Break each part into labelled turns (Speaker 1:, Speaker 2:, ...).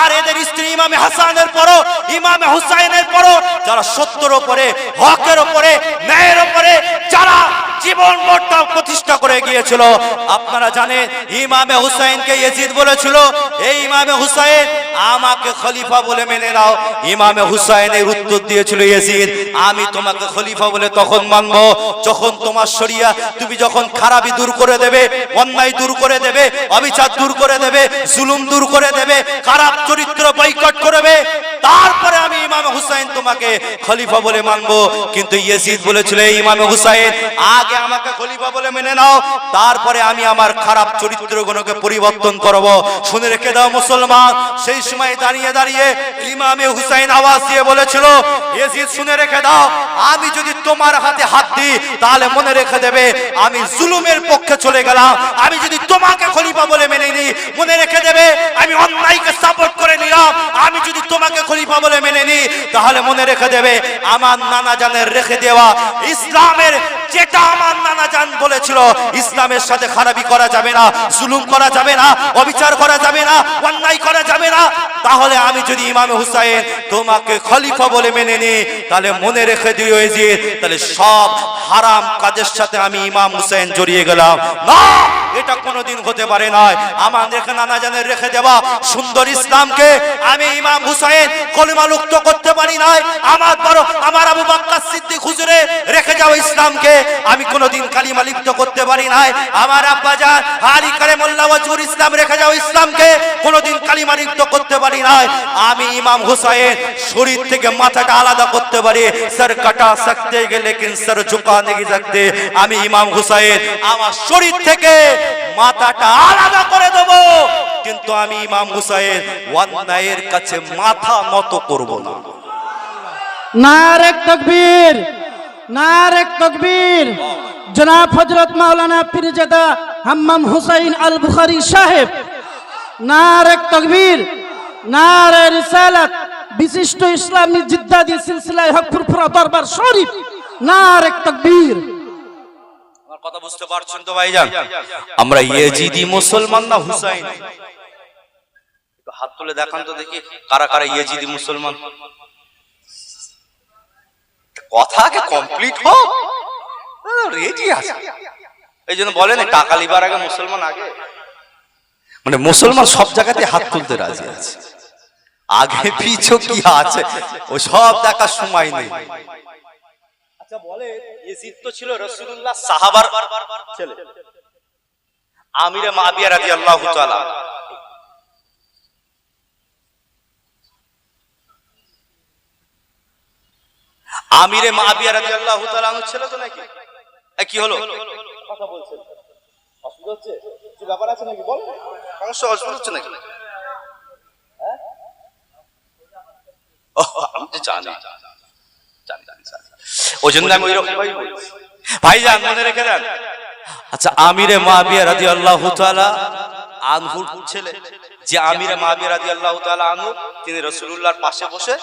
Speaker 1: আর এদের স্ত্রী ইমামে হাসানের পরও, ইমামে হুসাইনের পরও যারা সত্যের উপরে, হকের উপরে, ন্যায়ের উপরে যারা জীবন মর্যাদা প্রতিষ্ঠা করে গিয়েছিল। আপনারা জানেন ইমামে হুসাইনকে ইয়াজিদ বলেছিল, এই ইমামে হুসাইন আমাকে খলিফা বলে মেনে নাও। ইমামে হুসাইনের উত্তর দিয়েছিল, ইয়াজিদ আমি তোমাকে খলিফা বলে তখন মানবো যখন তোমার শরিয়া, তুমি যখন খারাপি দূর করে দেবে, অন্যায় দূর করে দেবে, অবিচার দূর করে দেবে, জুলুম দূর করে দেবে, খারাপ চরিত্র বয়কট করবে, তারপরে আমি ইমামে হুসাইন তোমাকে খলিফা বলে মানবো। কিন্তু ইয়াজিদ বলেছিল, ইমামে হুসাইন আগে আমাকে খলিফা বলে মেনে নাও, তারপরে আমি আমার খারাপ চরিত্রগুলোকে পরিবর্তন করব। শুনে রেখে দাও মুসলমান, সেই সময় দাঁড়িয়ে দাঁড়িয়ে ইমামে হুসাইন আওয়াজ দিয়ে বলেছিল, ইয়াজিদ শুনে রেখে দাও, আমি যদি তোমার হাতে হাত দিই তাহলে মনে রেখে দেবে আমি জুলুমের পক্ষে চলে গেলাম। আমি যদি তোমাকে খলিফা বলে মেনে নিই, মনে রেখে দেবে আমি অন্যায়কে সাপোর্ট করে নিলাম। আমি যদি তোমাকে খলিফা বলে মেনে নিই তাহলে মনে রেখে দেবে আমার নানা জানের রেখে দেওয়া ইসলামের, যেটা আমার নানা জান বলেছিল ইসলামের সাথে খারাপি করা যাবে না, জুলুম করা যাবে না, অবিচার করা যাবে না, অন্যায় করা যাবে না, তাহলে আমি যদি ইমামে হুসাইন তোমাকে খলিফা বলে মেনে নিই তাহলে মনে রেখে দিও যে তাহলে সব হারাম কাজের সাথে আমি ইমাম হুসাইন জড়িয়ে গেলাম। না, এটা কোনোদিন হতে পারে না। আমার রেখে নানা জানের রেখে দেওয়া সুন্দর ইসলামকে আমি ইমাম হুসাইন কলিমা মুক্ত করতে পারি নাই। আমার আবু বকর সিদ্দিক হুজুরে রেখে যাওয়া ইসলামকে আমি কোনোদিন কালিমা লিপ্ত করতে পারি নাই। আমার আব্বাজান আলী কারিমুল্লাহ ওয়াজহুর ইসলাম রেখে যাওয়া ইসলামকে কোনোদিন কালিমা লিপ্ত করতে পারি নাই। আমি ইমাম হুসাইন শরীর থেকে মাথাটা আলাদা করতে পারি, সর কাটা সকতে গে লেকিন সর ঝুকা নেই सकते। আমি ইমাম হুসাইন আমার শরীর থেকে মাথাটা আলাদা করে দেব, কিন্তু আমি ইমাম হুসাইন অন্যায়ের কাছে মাথা নত করব না।
Speaker 2: नारे तकबीर, नारे तकबीर। जनाब हजरत मौलाना पीरजादा हम्मम हुसैन अल बुखारी साहेब, नारे तकबीर, नारे रिसालत, विशिष्ट इस्लामी जिद्दादी सिलसिला हकपुरपुरा दरबार शरीफ, नारे तकबीर।
Speaker 1: আমার কথা বুঝতে পারছেন তো ভাইজান? আমরা ইয়েজিদি মুসলমান না হুসাইন? একটু হাত তুলে দেখান তো দেখি কারা কারা ইয়েজিদি মুসলমান। কথাকে কমপ্লিট হোক, রেডি আছে। এই জন্য বলেন টাকা লিবার আগে মুসলমান আগে, মানে মুসলমান সব জায়গাতে হাত তুলতে রাজি আছে, আগে পিছু কি আছে ও সব দেখার সময় নেই। আচ্ছা বলে ইয়াজিদ তো ছিল রাসূলুল্লাহ সাহাবার ছেলে, আমিরে মুআবিয়া রাদিয়াল্লাহু তাআলা। আমিরে মুআবিয়া রাদিয়াল্লাহু তাআলা আনহু ছিল তো নাকি? কি হলো কথা বলছেন, অসুবিধা হচ্ছে? কিছু ব্যাপার আছে নাকি বল, সমস্যা অসুবিধা হচ্ছে নাকি? হ্যাঁ আমি তো জানি ওই জন্য আমি ওইরকম ভাই বলছি। ভাইজান মনে রেখে দেন। আচ্ছা আমিরে মুআবিয়া রাদিয়াল্লাহু তাআলা আনহুর ছেলে, যে আমিরে মুআবিয়া রাদিয়াল্লাহু তাআলা আনহু তিনি রাসূলুল্লাহর পাশে বসে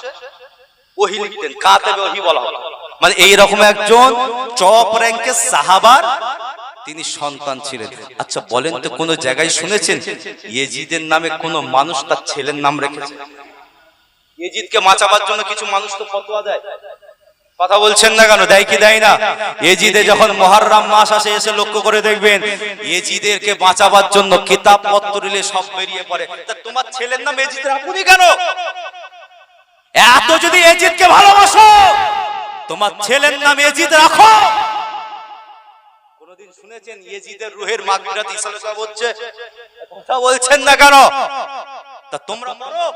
Speaker 1: ওহী লিখতেন, কাতেবে ওহী বলা হয়, মানে এই রকম একজন টপ র‍্যাঙ্কের সাহাবার তিনি সন্তান ছিলেন। আচ্ছা বলেন তো কোন জায়গায় শুনেছেন ইয়াজিদের নামে কোন মানুষ তার ছেলের নাম রেখেছে? ইয়াজিদকে বাঁচাবার জন্য কিছু মানুষ তো ফতোয়া দেয়, কথা বলছেন না কেন? দেয় কি দেয় না? ইয়াজিদে যখন মুহররম মাস আসে এসে লক্ষ্য করে দেখবেন ইয়াজিদেরকে বাঁচাবার জন্য কিতাব পত্র নিয়ে সব বেরিয়ে পড়ে। তা তোমার ছেলের নাম ইয়াজিদ রাখুনি কেন? এত যদি ইয়াজিদকে ভালোবাসো তোমার ছেলের নাম ইয়াজিদ রাখো। কোনদিন শুনেছেন ইয়াজিদের রূহের মাগফিরাত ইসলাম সাহেব হচ্ছে? কথা বলছেন না কেন? তা তোমরা মারো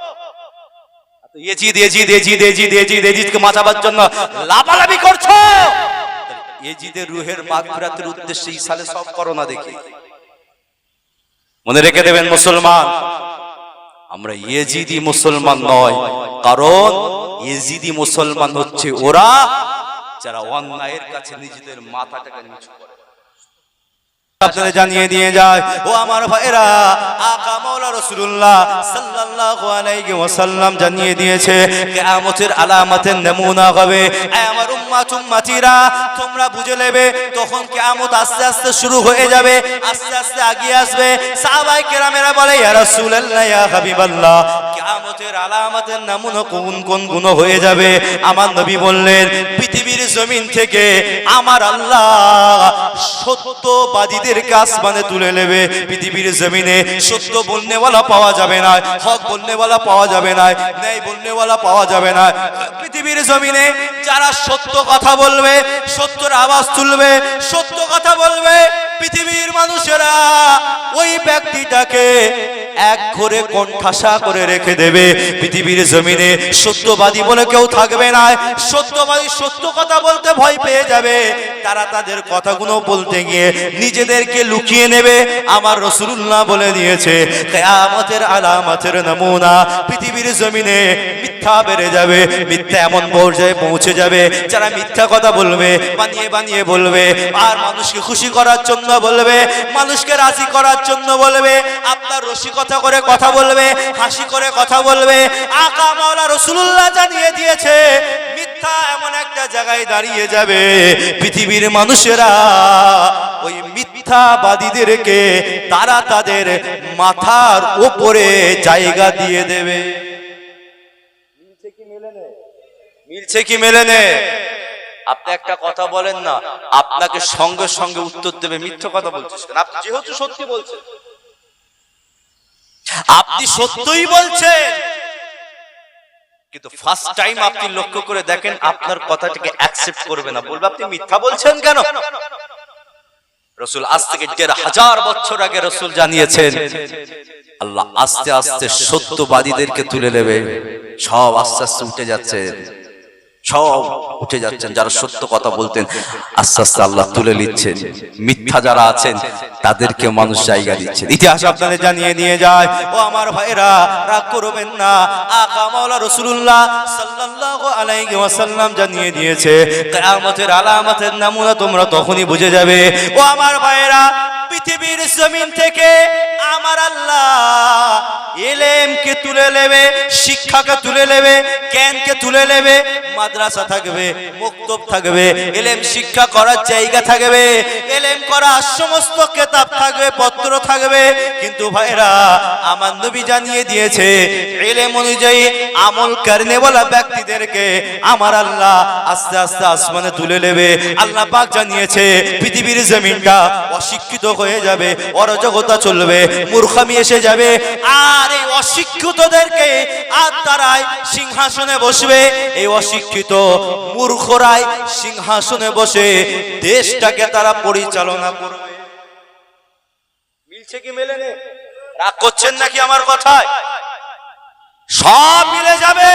Speaker 1: Yazid Yazid Yazid Yazid Yazid ইয়াজিদকে বাঁচাবার জন্য লাফালাফি করছো। ইয়াজিদের রূহের মাগফিরাতের উদ্দেশ্যে ইসালে সব করো না দেখি। মনে রেখে দেবেন মুসলমান, আমরা ইয়াজিদি মুসলমান নয়, কারণ ইয়াজিদি মুসলমান হচ্ছে ওরা যারা অন্যায়ের কাছে নিজেদের মাথাটাকে নিচু করে। আপনাদের জানিয়ে দিয়ে যায় ও আমার ভাইরা আকা মাওলা রাসূলুল্লাহ সাল্লাল্লাহু আলাইহি ওয়াসাল্লাম জানিয়ে দিয়েছে কিয়ামতের আলামতের নমুনা হবে এ আমার উম্মতিরা তোমরা বুঝে নেবে তখন কিয়ামত আস্তে আস্তে শুরু হয়ে যাবে আস্তে আস্তে এগিয়ে আসবে সাহাবায়ে কেরামেরা বলে ইয়া রাসূলুল্লাহ ইয়া হাবিবাল্লাহ কিয়ামতের আলামতের নমুনা কোন কোন গুণ হয়ে যাবে আমার নবী বললেন পৃথিবীর জমিন থেকে আমার আল্লাহ সত্যবাদীদের আসমানে তুলে নেবে পৃথিবীর জমিনে সত্য বলনেওয়ালা পাওয়া যাবে না হক বলনেওয়ালা পাওয়া যাবে না ন্যায় বলনেওয়ালা পাওয়া যাবে না পৃথিবীর জমিনে যারা সত্য কথা বলবে সত্যের আওয়াজ তুলবে সত্য কথা বলবে পৃথিবীর মানুষেরা ওই ব্যক্তিটাকে এক ঘরে কণ্ঠাসা করে রেখে দেবে পৃথিবীর জমিনে সত্যবাদী বলে কেউ থাকবে না সত্যবাদী সত্য কথা বলতে ভয় পেয়ে যাবে তারা তাদের কথাগুলো বলতে গিয়ে নিজেদেরকে লুকিয়ে নেবে আমার রাসূলুল্লাহ বলে দিয়েছে কিয়ামতের আলামতের নমুনা পৃথিবীর জমিনে মিথ্যা বেড়ে যাবে মিথ্যা এমন পর্যায়ে পৌঁছে যাবে যারা মিথ্যা কথা বলবে বানিয়ে বানিয়ে বলবে আর মানুষকে খুশি করার জন্য বলবে মানুষকে রাজি করার জন্য বলবে আপনার রসিকতা করে কথা বলবে হাসি করে কথা বলবে আকা মাওলা রাসূলুল্লাহ জানিয়ে দিয়েছে মিথ্যা এমন একটা জায়গায় দাঁড়িয়ে যাবে পৃথিবীর মানুষেরা ওই মিথ্যাবাদীদেরকে তারা তাদের মাথার উপরে জায়গা দিয়ে দেবে মিলছে কি মেলে নে আপনি একটা কথা বলেন না আপনাকে সঙ্গে সঙ্গে উত্তর দেবে মিথ্যা কথা বলছিস কেন আপনি যেহেতু সত্যি বলছেন আপনি সত্যই বলছেন কিন্তু ফার্স্ট টাইম আপনি লক্ষ্য করে দেখেন আপনার কথাটাকে অ্যাকসেপ্ট করবে না বলবে আপনি মিথ্যা বলছেন কেন রাসূল আজ থেকে ১৫০০ বছর আগে রাসূল জানিয়েছেন আল্লাহ আস্তে আস্তে সত্যবাদীদেরকে তুলে নেবে সব আস্তে আস্তে উঠে যাচ্ছে সব উঠে যাচ্ছেন যারা সত্য কথা বলতেন আস্তে আস্তে আল্লাহ তুলে নিচ্ছেন মিথ্যা যারা আছেন তাদেরকে মানুষ জায়গা দিচ্ছেন ইতিহাস আপনাদের জানিয়ে নিয়ে যায় ও আমার ভাইরা রাগ করবেন না আকা মাওলা রাসূলুল্লাহ সাল্লাল্লাহু আলাইহি ওয়াসাল্লাম জানিয়ে দিয়েছে কিয়ামতের আলামতের নমুনা তোমরা তখনই বুঝে যাবে ও আমার ভাইরা পৃথিবীর জমিন থেকে আমার আল্লাহ ইলমকে তুলে নেবে শিক্ষাকে তুলে নেবে জ্ঞানকে তুলে নেবে মাদ্রাসা থাকবে মক্তব থাকবে ইলম শিক্ষা করার জায়গা থাকবে ইলম করার সমস্ত কিতাব থাকবে পত্র থাকবে কিন্তু ভাইরা আমার নবী জানিয়ে দিয়েছে ইলম অনুযায়ী আমল করনে वाला ব্যক্তিদেরকে আমার আল্লাহ আস্তে আস্তে আসমানে তুলে নেবে আল্লাহ পাক জানিয়েছে পৃথিবীর জমিনটা অশিক্ষিত হয়ে যাবে অরাজকতা চলবে মূর্খামি এসে যাবে আর এই অশিক্ষিতদেরকে আর তারাই সিংহাসনে বসবে এই অশিক্ষিত মূর্খরাই সিংহাসনে বসে দেশটাকে তারা পরিচালনা করবে মিলছে কি মেলে নে রাগ করছেন নাকি আমার কথায় সব মিলে যাবে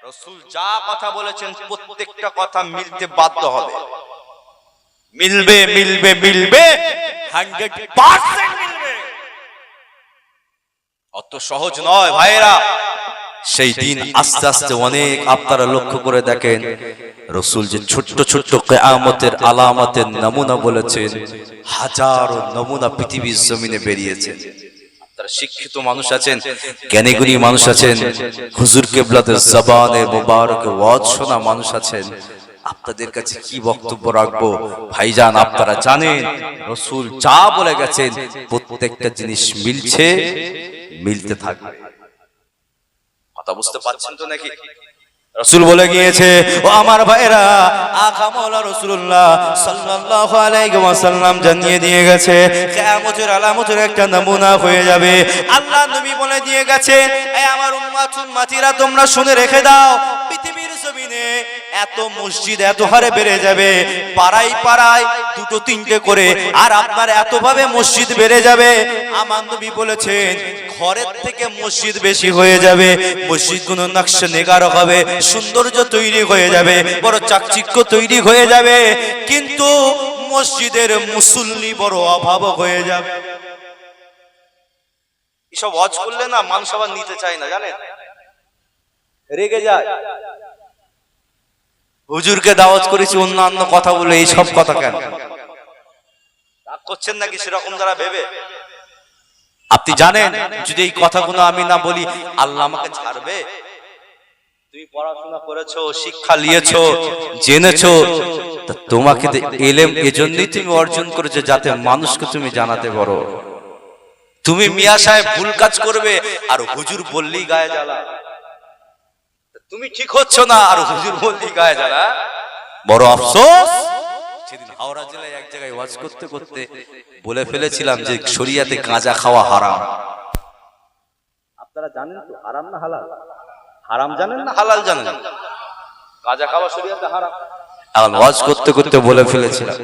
Speaker 1: রাসূল যা কথা বলেছেন প্রত্যেকটা কথা মিলতে বাধ্য হবে মিলবে মিলবে মিলবে 100% মিলবে অত সহজ নয় ভাইরা সেই দিন আস্তে আস্তে অনেক আপনারা লক্ষ্য করে দেখেন রাসূল যে ছোট্ট ছোট্ট কিয়ামতের আলামতের নমুনা বলেছেন হাজারো নমুনা পৃথিবীর জমিনে বেরিয়েছে আপনারা শিক্ষিত মানুষ আছেন জ্ঞানীগুণী মানুষ আছেন হুজুর কিবলাতের জবানে মোবারকে ওয়াজ শোনা মানুষ আছেন আপনাদের কাছে কি বক্তব্য রাখবো ভাইজান আপনারা জানেন রাসূল যা বলে গেছেন প্রত্যেকটা জিনিস মিলছে মিলতে থাকবে কথা বুঝতে পারছেন তো নাকি রাসূল বলে গিয়েছে ও আমার ভাইরা আকা মাওলা রাসূলুল্লাহ সাল্লাল্লাহু আলাইহি ওয়াসাল্লাম জানিয়ে দিয়ে গেছে কিয়ামতের আলামতের একটা নমুনা হয়ে যাবে আল্লাহ নবী বলে দিয়ে গেছে এই আমার উম্মতিরা তোমরা শুনে রেখে দাও পৃথিবীর জমিনে এত মসজিদ এত হারে বেড়ে যাবে পাড়ায় পাড়ায় দুটো তিনটে করে আর আপনার এতভাবে মসজিদ বেড়ে যাবে আমার নবী বলেছেন ঘরের থেকে মসজিদ বেশি হয়ে যাবে মসজিদগুলো নকশা নেগার হবে সৌন্দর্য তৈরি হয়ে যাবে বড় চাকচিক্য তৈরি হয়ে যাবে কিন্তু মসজিদের মুসল্লি বড় অভাব হয়ে যাবে এসব ওয়াজ করলে না মানুষ আবার নিতে চায় না জানেন রেগে যায় হুজুরকে দাওয়াত করেছি অন্যান্য কথা বলে এই সব কথা কেন করছেন নাকি সেরকম যারা ভেবে? আপনি জানেন যদি এই কথাগুলো আমি না বলি আল্লাহ আমাকে ছাড়বে? তুমি পড়াশোনা করেছো, শিক্ষা নিয়েছো, জেনেছো, তা তোমাকে এলেম এজন্যই তুমি অর্জন করেছো যাতে মানুষকে তুমি জানাতে পারো। তুমি মিয়া সাহেব ভুল কাজ করবে আর হুজুর বললেই গায়ে জ্বালা, তুমি ঠিক হচ্ছ না আর হুজুর বললেই গায়ে জ্বালা। বড় আফসোস, সেদিন হাওড়া জেলায় এক জায়গায় ওয়াজ করতে করতে বলে ফেলেছিলাম যে শরিয়াতে গাঁজা খাওয়া হারাম। আপনারা জানেন তো হারাম না হালাল? হারাম জানেন না হালাল জানেন? গাঁজা খাওয়া শরিয়াতে হারাম। এখন ওয়াজ করতে করতে বলে ফেলেছিলাম,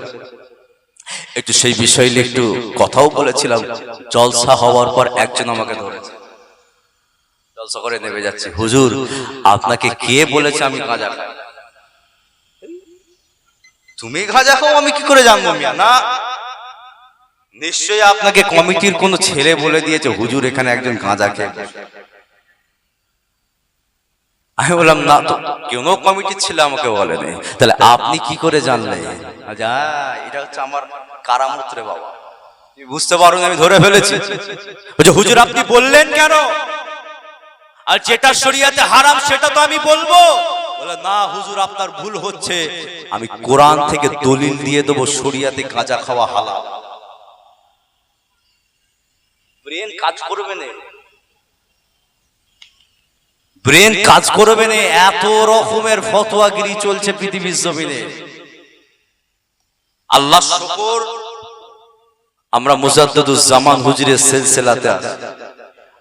Speaker 1: একটু সেই বিষয় নিয়ে একটু কথাও বলেছিলাম। জলসা হওয়ার পর একজন আমাকে ধরেছে, জলসা করে নেমে যাচ্ছে, হুজুর আপনাকে কে বলেছে আমি গাঁজা খাই? তুমি গাঁজা খাও আমি কি করে জানবো মিয়া? না, নিশ্চয়ই আপনাকে কমিটির কোন ছেলে বলে দিয়েছে হুজুর এখানে একজন গাঁজা খেয়ে। আমি বললাম না তো, কোনো কমিটির ছেলে আমাকে বলেনি। তাহলে আপনি কি করে জানলেন? আচ্ছা, এটা হচ্ছে আমার কারামত রে বাবা, বুঝতে পারুন আমি ধরে ফেলেছি। বলছে হুজুর আপনি বললেন কেন? আর যেটা শরিয়াতে হারাম সেটা তো আমি বলবো। বলে না হুজুর আপনার ভুল হচ্ছে, আমি কোরআন থেকে দলিল দিয়ে দেবো শরিয়াতে গাঁজা খাওয়া হালাল। ব্রেন কাজ করবে না, ব্রেন কাজ করবে না, এত রকমের ফতোয়াগিরি চলছে পৃথিবীর জমিনে। আল্লাহ শুকর আমরা মুজাদ্দিদুজ জামান হুজুরের সিলসিলাতে আছি।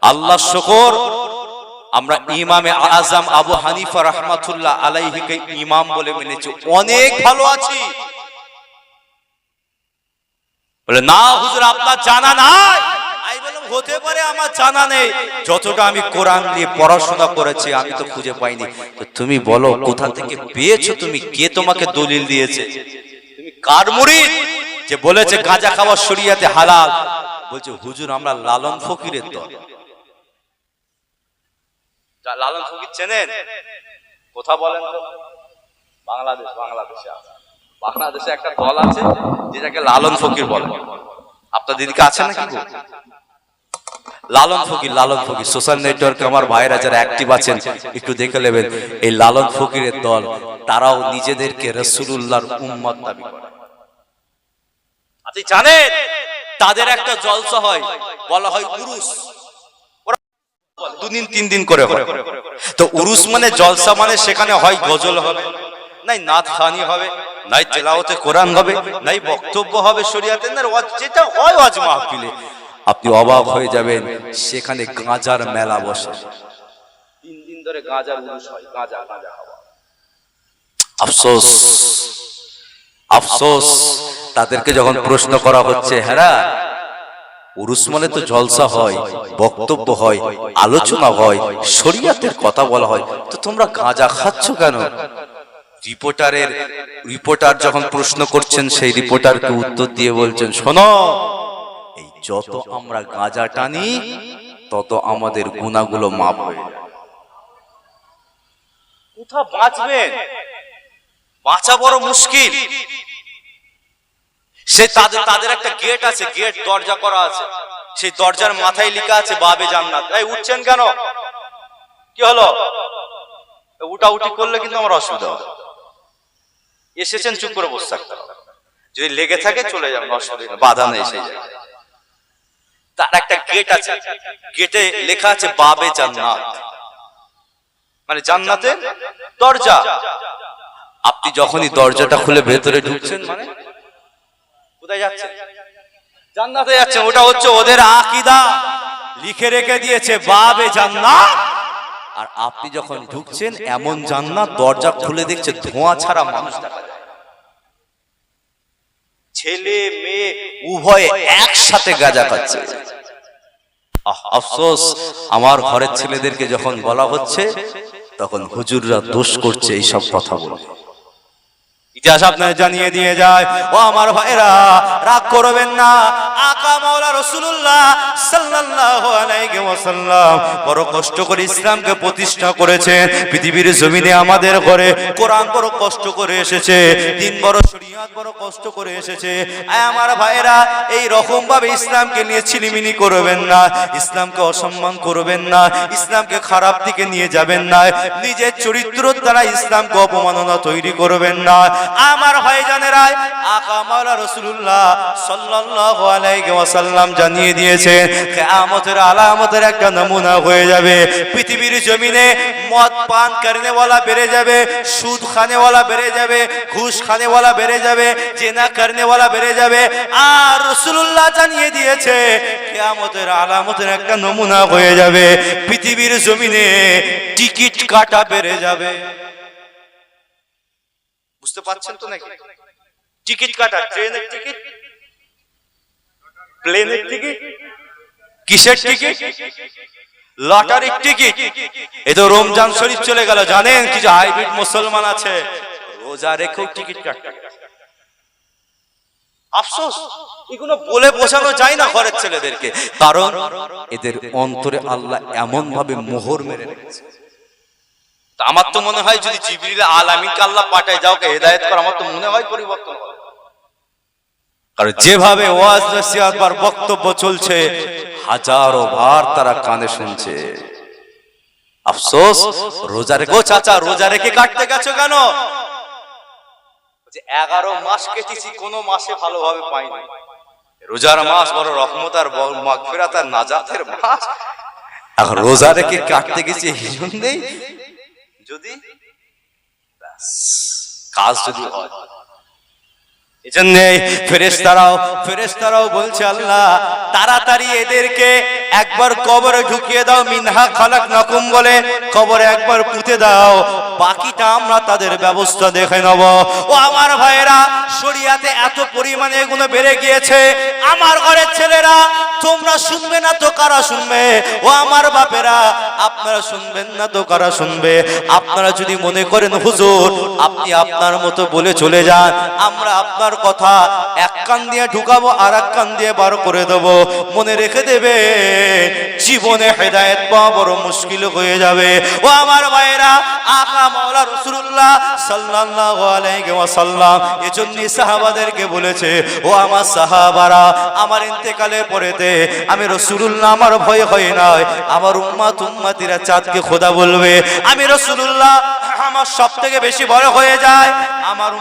Speaker 1: আল্লাহ শুকর আমরা ইমামে আজম আবু হানিফা রাহমাতুল্লাহ আলাইহিকে ইমাম বলে মেনেছি, অনেক ভালো আছি। বলে না হুজুর আপনার জানা নাই। আমি বললাম হতে পারে আমার জানা নেই, যতটা আমি কোরআন নিয়ে পড়াশোনা করেছি আমি তো খুঁজে পাইনি। তো তুমি বলো কোথা থেকে পেয়েছো, তুমি কে তোমাকে দলিল দিয়েছে? তুমি কার মুরিদ যে বলেছে গাঁজা খাওয়া শরিয়াতে হালাল? বলছে হুজুর আমরা লালন ফকিরের দল। লালন ফকির চেনেন? কোথা বলেন তো? বাংলাদেশ, বাংলাদেশে একটা দল আছে যেটাকে লালন ফকির বলে। আপনার দিদিকে আছে নাকি গো? লালন ফকির, লালন ফকির সোশ্যাল নেটওয়ার্কে আমার ভাইরা যারা অ্যাক্টিভ আছেন একটু দেখে নেবেন। এই লালন ফকিরের দল, তারাও নিজেদেরকে রাসূলুল্লাহর উম্মত দাবি করে। আপনি জানেন তাদের একটা জলসা হয়, বলা হয় উরুস, দুদিন তিন দিন করে হয়। তো উরুস মানে জলসা মানে সেখানে হয় গজল হবে, নাই নাত খানি হবে, নাই তেলাওয়াতে কোরআন হবে, নাই বক্তব্য হবে শরিয়াতের, না যেটা হয় ওয়াজ মাহফিলে। আপনি অবাক হয়ে যাবেন, সেখানে গাঁজার মেলা বসে, 3 দিন ধরে গাঁজার উরুস হয়, গাঁজা গাঁজা খাওয়া। আফসোস, আফসোস, তাদেরকে যখন প্রশ্ন করা হচ্ছে, হ্যাঁ উরুস মানে তো জলসা হয়, বক্তব্য হয়, আলোচনা হয়, শরিয়াতের কথা বলা হয়, তো তোমরা গাঁজা খাচ্ছ কেন? রিপোর্টার যখন প্রশ্ন করছেন, সেই রিপোর্টারকে উত্তর দিয়ে বলছেন, শোনো এই যত আমরা গাঁজা টানি তত আমাদের গুনাহগুলো মাফ হয়ে যায়। কোথা বাঁচবেন? বাঁচা বড় মুশকিল। সে তাদের একটা গেট আছে, গেট দরজা করা আছে, সেই দরজার মাথায় লেখা আছে বাবে জান্নাত। এই উঠছেন কেন? কি হলো? উঠাউঠি করলে কিন্তু আমার অসুবিধা হবে। এসেছেন চুপ করে বসে থাকতে হবে, যদি লেগে থাকে চলে যাবেন, অসুবিধা, বাধা নেই। সেই তার একটা গেট আছে, গেটে লেখা আছে বাবে জান্নাত, মানে জান্নাতের দরজা। আপনি যখনই দরজাটা খুলে ভেতরে ঢুকছেন, মানে কোথায় যাচ্ছেন? জান্নাতে যাচ্ছেন। ওটা হচ্ছে ওদের আকীদা, লিখে রেখে দিয়েছে বাবে জান্নাত। আর আপনি যখন ঢুকছেন এমন জান্নাত, দরজা খুলে দেখছে ধোঁয়া ছাড়া মানুষ দেখা যায়, ছেলে মেয়ে উভয়ে একসাথে গাঁজা খাচ্ছে। আফসোস, আমার ঘরের ছেলেদেরকে যখন বলা হচ্ছে তখন হুজুররা দোষ করছে এইসব কথা বলে। ইতিহাস আপনাদের জানিয়ে দিয়ে যায়। ও আমার ভাইরা, রাগ করবেন না। আকা মাওলা রাসূলুল্লাহ সাল্লাল্লাহু আলাইহি ওয়াসাল্লাম বড় কষ্ট করে ইসলামকে প্রতিষ্ঠা করেছেন পৃথিবীর জমিনে। আমাদের ঘরে কোরআন বড় কষ্ট করে এসেছে, দিন বড় শরীয়ত বড় কষ্ট করে এসেছে। আমার ভাইরা, এই রকম ভাবে ইসলামকে নিয়ে ছিলিমিনি করবেন না, ইসলামকে অসম্মান করবেন না, ইসলামকে খারাপ দিকে নিয়ে যাবেন না, নিজের চরিত্রের দ্বারা ইসলামকে অপমাননা তৈরি করবেন না। আমার ভাইজানেরা, আকা মাওলা রাসূলুল্লাহ সাল্লাল্লাহু আলাইহি ওয়াসাল্লাম জানিয়ে দিয়েছেন কিয়ামতের আলামতের একটা নমুনা হয়ে যাবে। পৃথিবীর জমিনে মদ পান করনেওয়ালা বেড়ে যাবে, সুদ খানেওয়ালা বেড়ে যাবে, ঘুষ খানেওয়ালা বেড়ে যাবে, জিনা করনেওয়ালা বেড়ে যাবে। আর রাসূলুল্লাহ জানিয়ে দিয়েছে কিয়ামতের আলামতের একটা নমুনা হয়ে যাবে, পৃথিবীর জমিনে টিকিট কাটা বেড়ে যাবে। বুঝতে পারছেন তো নাকি? টিকিট কাটা, ট্রেনের টিকিট, প্লেনের টিকিট, কিসের টিকিট? লটারির টিকিট। এই তো রমজান শরীফ চলে গেল, জানেন কিছু হাইব্রিড মুসলমান আছে রোজা রেখেও টিকিট কাটতে। আফসোস, এগুলো বলে বোঝানো যায় না ঘরের ছেলেদেরকে, কারণ এদের অন্তরে আল্লাহ এমন ভাবে মোহর মেরে রেখেছে। আমার তো মনে হয় যদি জিবরিল আলামিনকে আল্লাহ পাঠায় যাওকে হেদায়েত করে, আমার তো মনে হয় পরিবর্তন হবে। কারণ যেভাবে ওয়াজ নসিহত বার বক্তব্য চলছে, হাজারো বার তারা কানে শুনছে। আফসোস, রোজা রেখো চাচা, রোজা রেখে কাটতে গেছো কেন? 11 মাস কেটেছি, কোনো মাসে ভালোভাবে পাইনি। রোজার মাস বড় রহমত আর মাগফিরাত আর নাজাতের মাস, এখন রোজা রেখে কাটতে গেছি এই জন্যই। যদি কাজ যদি হয়, এজন্য ফেরেশতারাও বলছে আল্লাহ তাড়াতাড়ি এদেরকে একবার কবরে ঢুকিয়ে দাও, মিনহা খালাকনাকুম বলে কবরে একবার পুঁতে দাও, বাকিটা আমরা তাদের ব্যবস্থা দেখে নেব। ও আমার ভাইয়েরা, শরিয়াতে এত পরিমাণে এগুলো বেড়ে গিয়েছে। আমার ঘরের ছেলেরা, তোমরা শুনবে না তো কারা শুনবে? ও আমার বাপেরা, আপনারা শুনবেন না তো কারা শুনবে? আপনারা যদি মনে করেন হুজুর আপনি আপনার মতো বলে চলে যান, আমরা আপনার কথা এক কান দিয়ে ঢুকাবো আর এক কান দিয়ে বার করে দেবো, মনে রেখে দেবে জীবনে হেদায়েত পাওয়া বড় মুশকিল হয়ে যাবে। ও আমার ভাইয়েরা, আকা মাওলা রাসূলুল্লাহ সাল্লাল্লাহু আলাইহি ওয়াসাল্লাম এজন্যই সাহাবাদেরকে বলেছে, ও আমার সাহাবারা, আমার ইন্তেকালের পরেতে আমি রাসূলুল্লাহ, আমার ভয় হয় না, আমার উম্মতিরা চাঁদকে খোদা বলবে। আমি রাসূলুল্লাহ, আমার সবথেকে বেশি ভয় হয়ে যায় আমার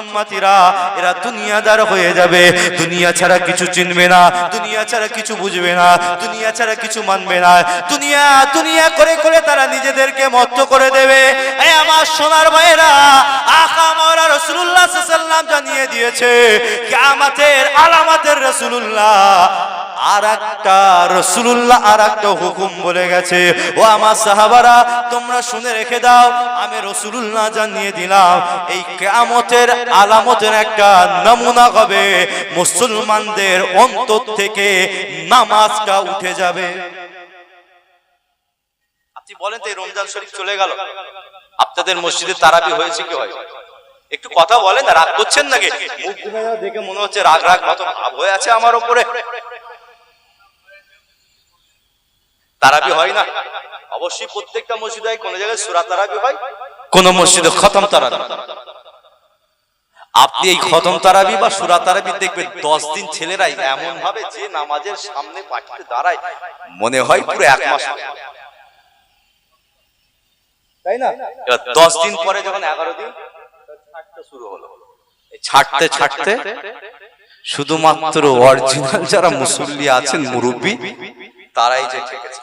Speaker 1: উম্মতিরা, এরা দুনিয়াদার হয়ে যাবে, দুনিয়া ছাড়া কিছু চিনবে না, দুনিয়া ছাড়া কিছু বুঝবে না, দুনিয়া ছাড়া কিছু মানবে না, দুনিয়া দুনিয়া করে করে তারা নিজেদেরকে মত্ত করে দেবে। এই আমার সোনার ভাইরা, আকা মাওলা রাসূলুল্লাহ সাল্লাল্লাহু আলাইহি ওয়াসাল্লাম জানিয়ে দিয়েছে কিয়ামতের আলামতের রাসূলুল্লাহ আর একটা হুকুম বলে গেছে। ও আমার সাহাবারা, তোমরা শুনে রেখে দাও, আমি রাসূলুল্লাহ জানিয়ে দিলাম এই কিয়ামতের আলামতের একটা নমুনা হবে, মুসলমানদের অন্তর থেকে নামাজটা উঠে যাবে। আপনি বলেন তো, এই রমজান শরীফ চলে গেল, আপনাদের মসজিদে তারাবি হয়েছে কি হয়? একটু কথা বলেন, রাগ করছেন নাকি? মুখ দেখে মনে হচ্ছে রাগ রাগ মতো ভাব হয়ে আছে আমার উপরে। তারাবি হয় না? অবশ্যই প্রত্যেকটা মসজিদে হয়, কোন জায়গায় সূরা তারাবি হয়, কোন মসজিদে খতম তারাবি। আপনি এই খতম তারাবি বা সূরা তারাবি দেখবেন 10 দিন ছেলেরাই এমন ভাবে যে নামাজের সামনে পাঠিয়ে দাঁড়ায়, মনে হয় পুরো এক মাস, তাই না? 10 দিন পরে যখন 11 দিন ছাড়তে শুরু হলো, ছাড়তে ছাড়তে শুধুমাত্র অরিজিনাল যারা মুসল্লি আছেন, মুরব্বি, তারাই যে ঠেকেছে।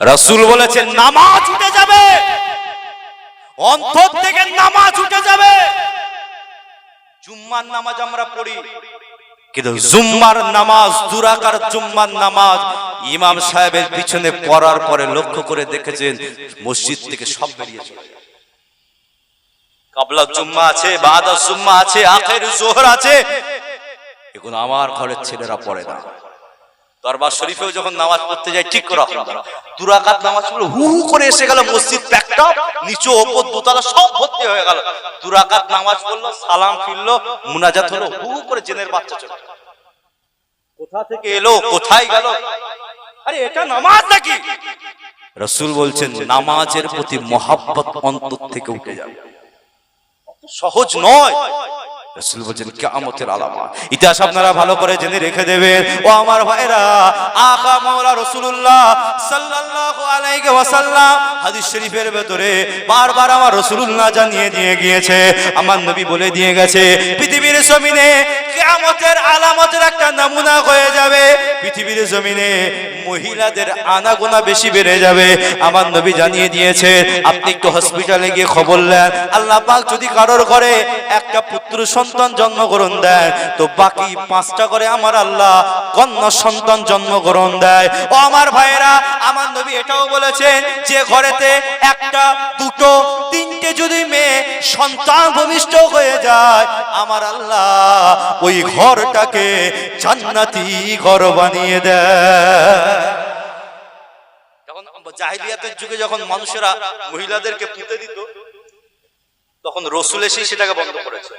Speaker 1: রাসূল বলেছেন নামাজ উঠে যাবে, অন্তর থেকে নামাজ উঠে যাবে। জুম্মার নামাজ আমরা পড়ি, কিন্তু জুম্মার নামাজ, দুরাকার জুম্মার নামাজ ইমাম সাহেবের পিছনে পড়ার পরে লক্ষ্য করে দেখেছেন মসজিদ থেকে সব বেরিয়ে চলে যায়। কাবলা জুম্মা আছে, বাদা জুম্মা আছে, আখির জোহর আছে, এগুলো আমার ঘরের ছেলেরা পড়ে না। দরবার শরীফেও যখন নামাজ পড়তে যায় ঠিক করে দু রাকাত নামাজ পড়লো, হু হু করে এসে গেল মসজিদ প্যাকটা, নিচু ওপর দোতলা সব ভর্তি হয়ে গেল। দু রাকাত নামাজ পড়লো, সালাম ফিরলো, মুনাজাত হলো, হু হু করে জেনের বাচ্চা চলে গেল। কোথা থেকে এলো, কোথায় গেল? আরে এটা নামাজ নাকি? রাসূল বলছেন নামাজের প্রতি মহব্বত অন্তর থেকে উঠে যাবে, সহজ নয়। রাসূল বলেন কিয়ামতের আলামত। ইতিহাস আপনারা ভালো করে জেনে রেখে দেবেন। ও আমার ভাইরা, আকা মাওলা রাসূলুল্লাহ সাল্লাল্লাহু আলাইহি ওয়াসাল্লাম হাদিস শরীফের ভিতরে বারবার আমার রাসূলুল্লাহ জানিয়ে দিয়ে গিয়েছে, আমার নবী বলে দিয়ে গেছে, পৃথিবীর জমিনে কিয়ামতের আলামতের একটা নমুনা হয়ে যাবে। পৃথিবীর জমিনে মহিলাদের আনাগোনা বেশি বেড়ে যাবে। আমার নবী জানিয়ে দিয়েছে, আপনি একটু হসপিটালে গিয়ে খবর নেন, আল্লাহ পাক যদি কারোর ঘরে একটা পুত্র সন্তান জন্মগ্রহণ দেয়, তো বাকি 5টা করে আমার আল্লাহ কন্যা সন্তান জন্মগ্রহণ দেয়। ও আমার ভাইয়েরা, আমার নবী এটাও বলেছেন যে ঘরেতে একটা, দুটো, তিনটে যদি মেয়ে সন্তান ভূমিষ্ঠ হয়ে যায়, আমার আল্লাহ ওই ঘরটাকে জান্নাতি ঘর বানিয়ে দেয়। যখন জাহিলিয়াতের যুগে যখন মানুষেরা মহিলাদেরকে পুঁতে দিত, তখন রাসূল এসে সেটাকে বন্ধ করেছে।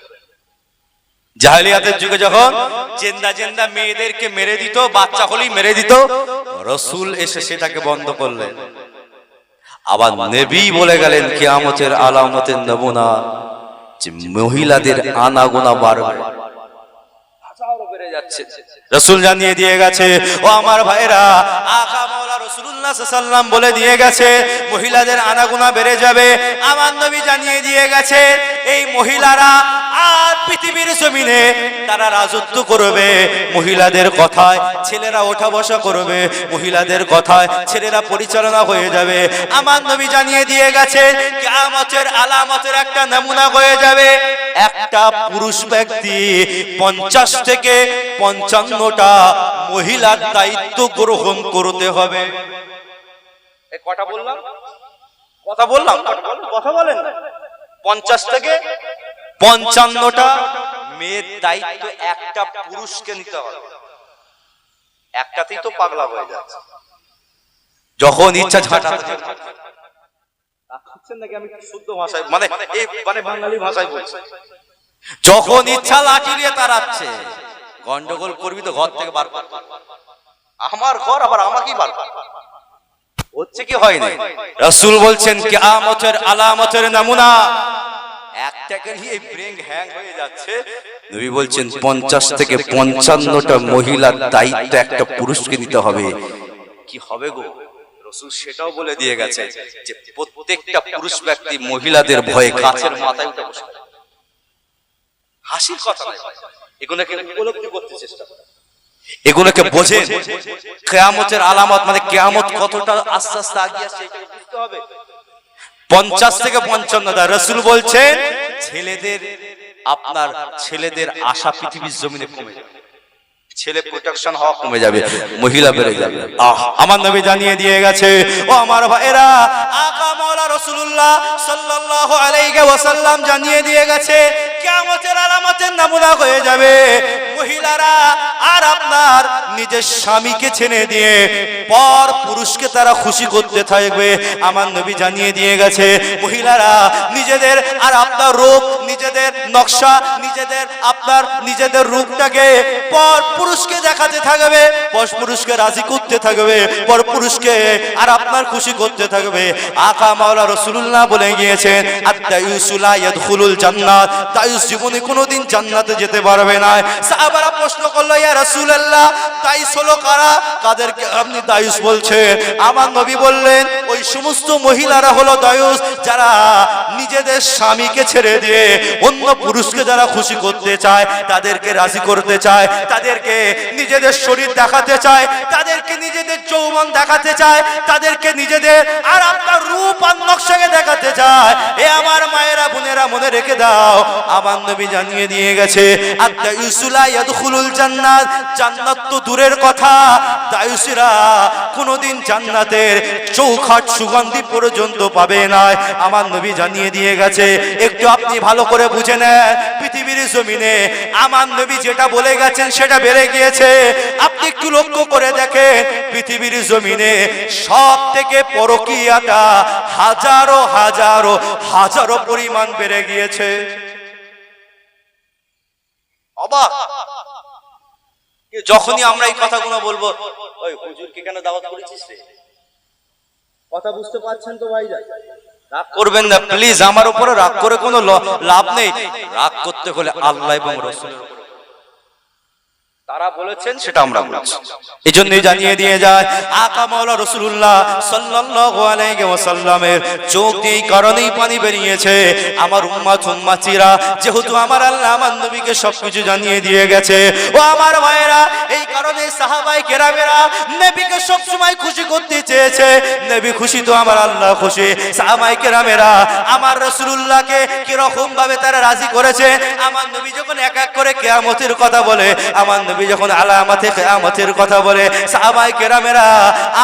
Speaker 1: জাহিলিয়াতের যুগে যখন জেন্দা জেন্দা মেয়েদেরকে মেরে দিত, বাচ্চা হলেই মেরে দিত, রাসূল এসে সেটাকে বন্ধ করলেন। আবার নবী বলে গেলেন কিয়ামতের আলামতের নমুনা যে মহিলাদের আনাগোনা বাড়বে, হাজারো বেড়ে যাচ্ছে। রাসূল জানিয়ে দিয়ে গেছে, ও আমার ভাইরা, আকা মাওলা রাসূলুল্লাহ সাল্লাল্লাহু আলাইহি ওয়াসাল্লাম বলে দিয়ে গেছে মহিলাদের আনাগোনা বেড়ে যাবে। আমার নবী জানিয়ে দিয়ে গেছে এই মহিলারা আর পৃথিবীর জমিনে তারা রাজত্ব করবে। মহিলাদের কথায় ছেলেরা ওঠা বসা করবে, মহিলাদের কথায় ছেলেরা পরিচালনা হয়ে যাবে। আমার নবী জানিয়ে দিয়ে গেছে কিয়ামতের আলামতের একটা নমুনা হয়ে যাবে, একটা পুরুষ ব্যক্তি 50 থেকে 55টা মহিলার দায়িত্ব গ্রহণ করতে হবে। এই কথা বললাম, কথা বললাম, কথা বলেন না। 50 থেকে 55টা মেয়ের দায়িত্ব একটা পুরুষকে নিতে হবে। একটাতেই তো পাগলা হয়ে যাচ্ছে, যখন ইচ্ছা ঝাঁটা নাকি, আমি শুদ্ধ ভাষায় মানে এই মানে বাঙালি ভাষায় বলছি, যখন ইচ্ছা লাঠি নিয়ে তাড়াচ্ছে। গন্ডগোল করবি তো ঘর থেকে বার কর, আমার ঘর আবার আমাকেই বার কর, হচ্ছে কি হয় না? রাসূল বলছেন কিয়ামতের আলামতের নমুনা একটাকে নিয়ে ব্রেন হ্যাং হয়ে যাচ্ছে। নবী বলছেন 50 থেকে 55টা মহিলার দায়িত্ব একটা পুরুষকে নিতে হবে। কি হবে গো? রাসূল সেটাও বলে দিয়ে গেছে যে প্রত্যেকটা পুরুষ ব্যক্তি মহিলাদের ভয়ে গাছের মাথায় উঠে বসে। হাসির কথা নয়, এগুলোকে উপলব্ধি করতে চেষ্টা করুন, এগুলোকে বোঝেন। কিয়ামতের আলামত মানে কিয়ামত কতটা আস্তে আস্তে এগিয়ে আসছে এটা বুঝতে হবে। 50 থেকে 55টা রাসূল বলছেন ছেলেদের, আপনার ছেলেদের আশা পৃথিবীর জমিনে কমে যাবে, ছেলে প্রোটেকশন হওয়া কমে যাবে, মহিলা বেড়ে যাবে। আমার নবী জানিয়ে দিয়ে গেছে, ও আমার ভাইরা, আকা মাওলা রাসূলুল্লাহ সাল্লাল্লাহু আলাইহি ওয়াসাল্লাম জানিয়ে দিয়ে গেছে কিয়ামতের আলামতের নমুনা হয়ে যাবে মহিলারা আর আপনার নিজের স্বামীকে ছেড়ে দিয়ে পর পুরুষকে তারা খুশি করতে থাকবে। আমার নবী জানিয়ে দিয়ে গেছে মহিলারা নিজেদের আর আপনার রূপ, নিজেদের নকশা, নিজেদের আপনার নিজেদের রূপটাকে পর পুরুষকে দেখাতে থাকবে, পর পুরুষকে রাজি করতে থাকবে, পর পুরুষকে আর আপনার খুশি করতে থাকবে। আকা মাওলা রাসূলুল্লাহ বলে গিয়েছেন আত-তাইয়ুসু লা ইয়াদখুলুল জান্নাত, তাইয়ুস জীবনে কোনোদিন জান্নাতে যেতে পারবে না। সাহাবারা প্রশ্ন করলো, ইয়া রাসূলুল্লাহ তাইয়ুস হলো কারা, কাদেরকে আপনি তাইয়ুস বলছেন? আমার নবী বললেন ওই সমস্ত মহিলারা হলো তাইয়ুস যারা নিজেদের স্বামীকে ছেড়ে দিয়ে অন্য পুরুষকে যারা খুশি করতে চায়, তাদেরকে রাজি করতে চায়, তাদেরকে নিজেদের শরীর দেখাতে চায়, তাদেরকে নিজেদের যৌবন দেখাতে চায়, তাদেরকে নিজেদের আর আপনার রূপ রূপার নকশাকে দেখাতে চায়। এ আমার মায়েরা বোনেরা মনে রেখে দাও, আমার নবী জানিয়ে দিয়ে গেছে আত-তাইয়ুসুলা ইয়াদখুলুল জান্নাত, জান্নাত তো দূরের কথা, তাইয়ুসরা কোনোদিন জান্নাতের চৌখাট সুগন্ধি পর্যন্ত পাবে না। আমার নবী জানিয়ে দিয়ে গেছে। একটু আপনি ভালো করে বুঝে নেন, পৃথিবীর জমিনে আমার নবী যেটা বলে গেছেন সেটা বেড়ে গিয়েছে। আপনি একটু লক্ষ্য করে দেখেন, পৃথিবীর জমিনে সব থেকে পরকীয়াটা হাজারো হাজারো হাজারো পরিমাণ বেড়ে গিয়েছে। অবাক যখনই আমরা এই কথাগুলো বলবো, ওই হুজুরকে কেন দাওয়াত করেছিস রে? কথা বুঝতে পারছেন তো ভাই? রাগ করবেন না প্লিজ, আমার উপরে রাগ করে কোনো লাভ নেই। রাগ করতে হলে আল্লাহ এবং রাসূলের উপরে, তারা বলেছেন সেটা আমরা বলছি। এই জন্যই জানিয়ে দিয়ে যায় আকা মাওলা রাসূলুল্লাহ সাল্লাল্লাহু আলাইহি ওয়াসাল্লামের চোখ দিয়ে কারণেই পানি বেরিয়েছে। আমার উম্মতিরা যেহেতু আমার আল্লাহ আমার নবীকে সবকিছু জানিয়ে দিয়ে গেছে, ও আমার ভাইয়েরা, এই কারণে সাহাবায়ে কেরামেরা নবীকে সব সময় খুশি করতে চেয়েছে। নবী খুশি তো আমার আল্লাহ খুশি। সাহাবায়ে কেরামেরা আমার রাসূলুল্লাহকে কি রকম ভাবে তারা রাজি করেছে। আমার নবী যখন এক এক করে কিয়ামতের কথা বলে, আমার নবী যখন আলামতে কিয়ামতের কথা বলে, সাহাবায়ে কেরামেরা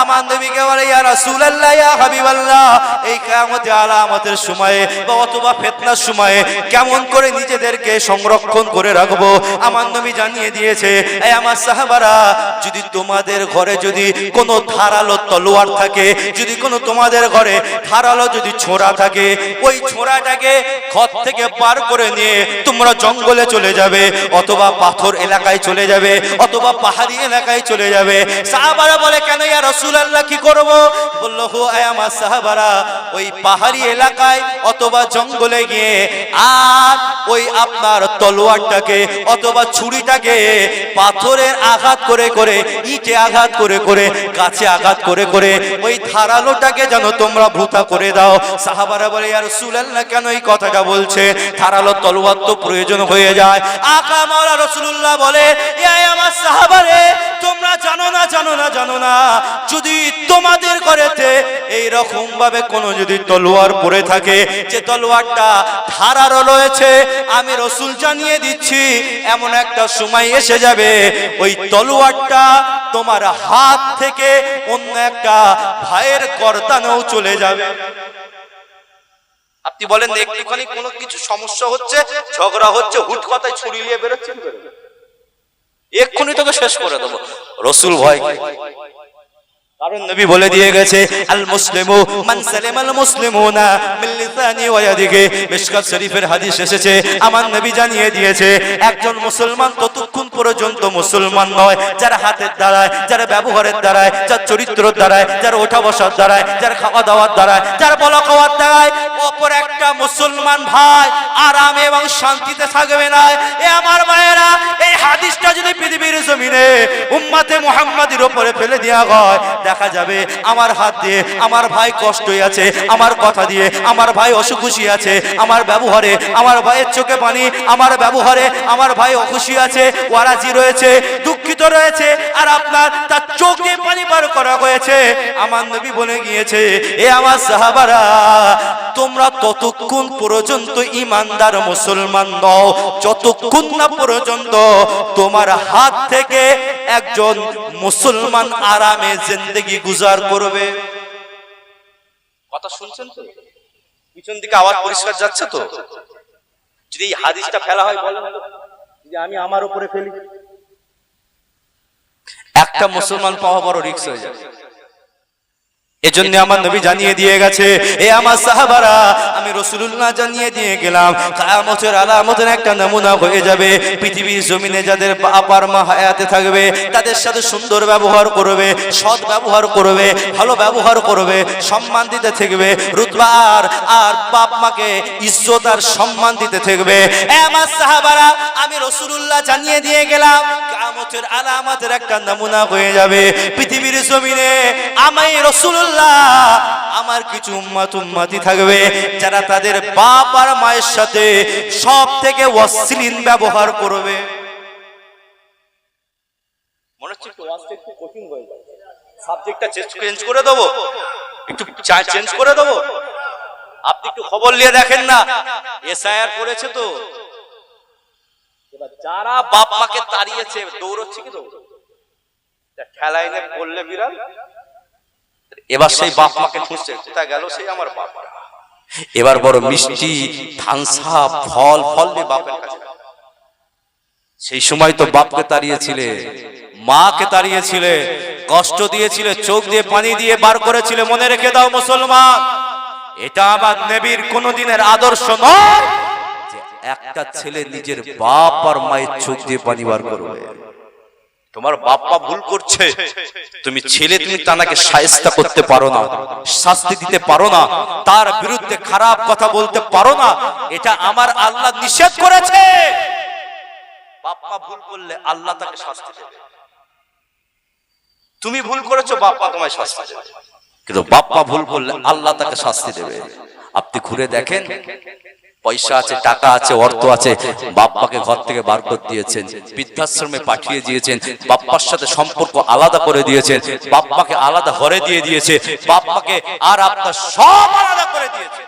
Speaker 1: আমার নবীকে বলে ইয়া রাসূলুল্লাহ, ইয়া হাবিবাল্লাহ, এই কিয়ামতে আলামতের সময়ে বা অথবা ফিতনার সময়ে কেমন করে নিজেদেরকে সংরক্ষণ করে রাখবো। আমার নবী জানিয়ে দিয়েছে, এই আমার সাহাবারা, যদি তোমাদের ঘরে যদি কোনো ধারালো তলোয়ার থাকে, যদি কোনো তোমাদের ঘরে ধারালো যদি ছোরা থাকে, ওই ছোরাটাকে ঘর থেকে পার করে নিয়ে তোমরা জঙ্গলে চলে যাবে, অথবা পাথর এলাকায় চলে যাবে, অথবা পাহাড়ি এলাকায় চলে যাবে। সাহাবারা বলে কেন ইয়া রাসূলুল্লাহ, কি করব? বলল হো আয় আমার সাহাবারা, ওই পাহাড়ি এলাকায় অথবা জঙ্গলে গিয়ে আর ওই আপনার তলোয়ারটাকে অথবা ছুরিটাকে পাথরের আঘাত করে করে, ইটে আঘাত করে করে, গাছে আঘাত করে করে ওই ধারালোটাকে যেন তোমরা ভূতা করে দাও। সাহাবারা বলে ইয়া রাসূলুল্লাহ, কেন এই কথাটা বলছে? ধারালো তলোয়ার তো প্রয়োজন হয়ে যায়। আকা মাওলা রাসূলুল্লাহ বলে, আমার সাহাবারে, তোমরা জানো না জানো না জানো না, যদি তোমাদের ঘরেতে এই রকম ভাবে কোন যদি তলোয়ার পড়ে থাকে, যে তলোয়ারটা ধারালো রয়েছে, আমি রাসূল জানিয়ে দিচ্ছি এমন একটা সময় এসে যাবে, ওই তলোয়ারটা তোমার হাত থেকে অন্য একটা ভাইয়ের গর্দানেও চলে যাবে। আপনি বলেন একটুখানি কোনো কিছু সমস্যা হচ্ছে, ঝগড়া হচ্ছে, হুট কথায় ছুরি নিয়ে বেরোচ্ছে, এক্ষুনি তোকে শেষ করে দেবো। রাসূল ভয়, কারণ নবী বলে দিয়ে গেছে আল মুসলিমু মান সালামাল মুসলিমুনা মিন লিসানি ওয়া ইয়াদিহি। মিশকাত শরীফের হাদিস এসেছে, আমার নবী জানিয়ে দিয়েছে একজন মুসলমান ততক্ষণ পর্যন্ত মুসলমান নয় যার হাতের দ্বারায়, যার ব্যবহারের দ্বারায়, যার চরিত্রের দ্বারায়, যার ওঠা বসার দ্বারায়, যার খাওয়া দাওয়ার দ্বারায়, যার বলা খাওয়ার দ্বারায় অপর একটা মুসলমান ভাই আরামে এবং শান্তিতে থাকবে না। এ আমার ভাইয়েরা, এই হাদিসটা যদি পৃথিবীর জমিনে উম্মতে মুহাম্মাদির উপরে ফেলে দেওয়া হয়, দেখা যাবে আমার হাত দিয়ে আমার ভাই কষ্টে আছে, আমার কথা দিয়ে আমার ভাই অসুখী আছে, আমার ব্যবহারে আমার ভাইয়ের চোখে পানি, আমার ব্যবহারে আমার ভাই অখুশি আছে, ওয়ারাজি রয়েছে, দুঃখিত রয়েছে, আর আপনার তার চোখে পানি পার করা হয়েছে। আমার নবী বলে গিয়েছে, এ আমার সাহাবারা, তোমরা ততক্ষণ পর্যন্ত ইমানদার মুসলমান নও যতক্ষণ না পর্যন্ত তোমার হাত থেকে একজন মুসলমান আরামে জিন্দেগি গুজার করবে। কথা শুনছেন তো? পিছন দিকে আওয়াজ পরিষ্কার যাচ্ছে তো? যদি এই হাদিসটা ফেলা হয়, বলেন যে আমি আমার উপরে ফেলি, একটা মুসলমান পাওয়া বড় রিস্ক হয়ে যাবে। এজন্য আমার নবী জানিয়ে দিয়ে গেছে, এ আমার সাহাবারা, আমি রাসূলুল্লাহ জানিয়ে দিয়ে গেলাম কিয়ামতের আলামতের একটা নমুনা হয়ে যাবে। পৃথিবীর জমিনে যাদের বাপ আর মা হায়াতে থাকবে, তাদের সাথে সুন্দর ব্যবহার করবে, সৎ ব্যবহার করবে, ভালো ব্যবহার করবে, সম্মান দিতে থাকবে, রুতবা আর বাপ মাকে ইজ্জত আর সম্মান দিতে থাকবে। এ আমার সাহাবারা, আমি রাসূলুল্লাহ জানিয়ে দিয়ে গেলাম কিয়ামতের আলামতের একটা নমুনা হয়ে যাবে। পৃথিবীর জমিনে আমি রাসূলুল্লাহ, আমার কিছু উম্মতি থাকবে যারা তাদের বাপ আর মায়ের সাথে সব থেকে অশ্লীল ব্যবহার করবে। মনে হচ্ছে একটু কঠিন হয়ে যাবে, সাবজেক্টটা চেঞ্জ করে দেবো, একটু চেঞ্জ করে দেবো। আপনি একটু খবর নিয়ে দেখেন না, এসআইআর করেছে তো, এবার যারা বাপ মাকে তাড়িয়েছে দৌড়চ্ছে কি ঠেলা এনে বললে বিড়াল, এবার সেই বাপ মাকে খুঁজছে, কোথায় গেল সেই আমার বাপ। এবার বড় মিষ্টি ধানসা ফল ফল দিয়ে বাপের কাছে। সেই সময় তো বাপকে তাড়িয়েছিলে, মাকে তাড়িয়েছিলে, কষ্ট দিয়েছিলে, চোখ দিয়ে পানি দিয়ে বার করেছিলে। মনে রেখে দাও মুসলমান, এটা আমার নবীর কোনদিনের আদর্শ নয় যে একটা ছেলে নিজের বাপ আর মায়ের চোখ দিয়ে পানি বার করবে। তোমার বাপ্পা ভুল করছে, তুমি ছেলে, তুমি তাকে শায়েস্তা করতে পারো না, শাস্তি দিতে পারো না, তার বিরুদ্ধে খারাপ কথা বলতে পারো না, এটা আমার আল্লাহ নিষেধ করেছে। বাপ্পা ভুল করলে আল্লাহ তাকে শাস্তি দেবে। তুমি ভুল করেছো, বাপ্পা তোমায় শাস্তি দেবে, কিন্তু বাপ্পা ভুল করলে আল্লাহ তাকে শাস্তি দেবে। আপনি ঘুরে দেখেন, পয়সা আছে, টাকা আছে, অর্থ আছে, বাপ্পাকে ঘর থেকে বার করে দিয়েছেন, বৃদ্ধাশ্রমে পাঠিয়ে দিয়েছেন, বাপ্পার সাথে সম্পর্ক আলাদা করে দিয়েছেন, বাপ্পাকে আলাদা ঘরে দিয়ে দিয়েছে, বাপ্পাকে আর আপনার সব আলাদা করে দিয়েছে।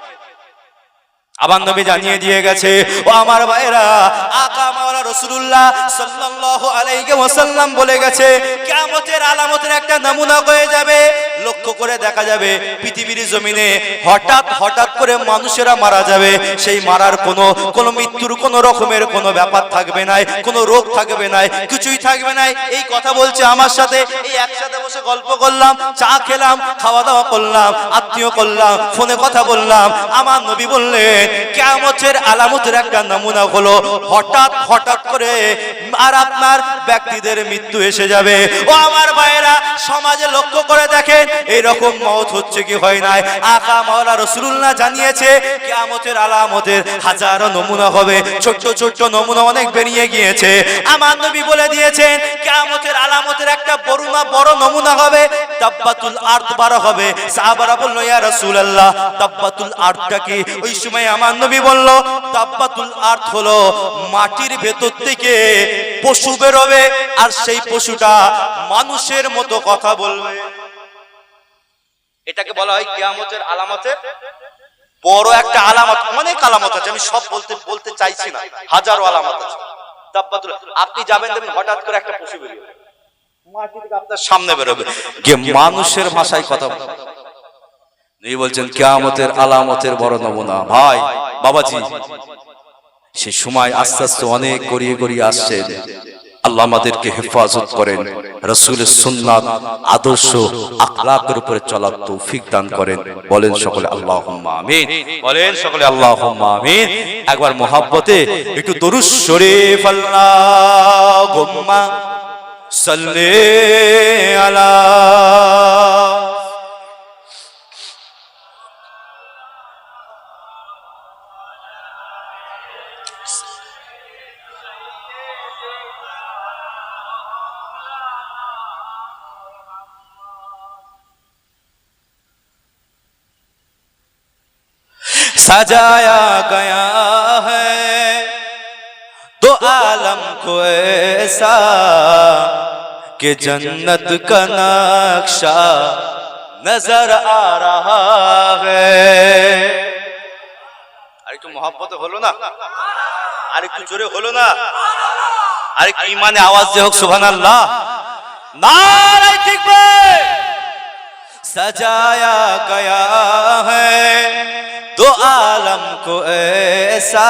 Speaker 1: আমার নবী জানিয়ে দিয়ে গেছে, ও আমার ভাইরা, আকা মাওলানা রাসূলুল্লাহ সাল্লাল্লাহু আলাইহি ওয়াসাল্লাম বলে গেছে, কিয়ামতের আলামতের একটা নমুনা হয়ে যাবে। লক্ষ্য করে দেখা যাবে পৃথিবীর জমিনে হঠাৎ হঠাৎ করে মানুষেরা মারা যাবে। সেই মারার কোনো মৃত্যুর কোনো রকমের কোনো ব্যাপার থাকবে না, কোনো রোগ থাকবে না, কিছুই থাকবে না। এই কথা বলছে আমার সাথে, এই একসাথে বসে গল্প করলাম, চা খেলাম, খাওয়া দাওয়া করলাম, আত্মীয় করলাম, ফোনে কথা বললাম। আমার নবী বললেন, কিয়ামতের আলামতের একটা নমুনা হলো হঠাৎ হঠাৎ করে আর আপনার ব্যক্তিদের মৃত্যু এসে যাবে। ও আমার ভাইরা, সমাজে লক্ষ্য করে দেখেন এইরকম মওত হচ্ছে কি হয় নাই। আকা মাওলানা রাসূলুল্লাহ জানিয়েছে, কিয়ামতের আলামতের হাজারো নমুনা হবে, ছোট ছোট নমুনা অনেক বেরিয়ে গিয়েছে। আমার নবী বলে দিয়েছেন, কিয়ামতের আলামতের একটা বড় নমুনা হবে, তাব্বাতুল আরদ বার হবে। সাহাবারা বলল, ইয়া রাসূলুল্লাহ, তাব্বাতুল আরদটা কি? ওই সময় আমার নবী বলল, তাব্বাতুল আরদ হলো মাটির ভেতর থেকে পশু বেরোবে, আর সেই পশুটা মানুষের মতো কথা বলবে। এটাকে বলা হয় কিয়ামতের আলামতের বড় একটা আলামত। অনেক আলামত আছে, আমি সব বলতে চাইছি না, হাজারো আলামত আছে। তাব্বাতুল, আপনি যাবেন দেখবেন হঠাৎ করে একটা পশু বেরিয়ে মাটি থেকে আপনার সামনে বেরোবে, গিয়ে মানুষের ভাষায় কথা বলবে। নবী বলছেন, কিয়ামতের আলামতের বড় নমুনা। ভাই বাবাজি, সে সময় আস্তে আস্তে অনেক গড়িয়ে গড়িয়ে আসছে। আল্লাহ আমাদেরকে হেফাজত করেন, রাসূলের সুন্নাত আদর্শ আখলাকের উপরে চলার তৌফিক দান করেন। বলেন সকলে আল্লাহুম্মা আমিন, বলেন সকলে আল্লাহুম্মা আমিন। একবার মুহাব্বতে একটু দরুদ শরীফ, আল্লাহুম্মা সাল্লি আলা सजाया गया है दो आलम को ऐसा कि जन्नत का नक्शा नजर आ रहा है। আরেকটু মহব্বতে হলো না? আরেকটু জোরে হলো না? আরেকটু ইমানে আওয়াজ দিয়ে হোক সুবহানাল্লাহ, নারে তাকবীর। सजाया गया है दो आलम को ऐसा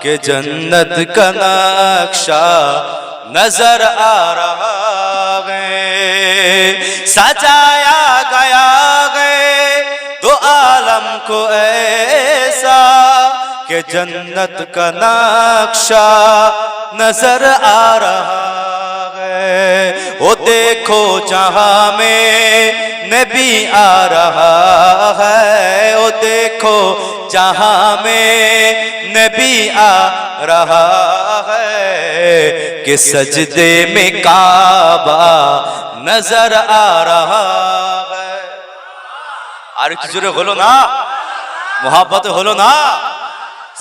Speaker 1: कि जन्नत का नक्शा नजर आ रहा है। सजाया गया है दो आलम को ऐसा कि जन्नत का नक्शा नजर आ रहा है। वो देखो जहां में नबी आ रहा है, वो देखो जहां में नबी आ रहा है कि सजदे में काबा नजर आ रहा है। আর একটু জোরে হলো না? मोहब्बत হলো না?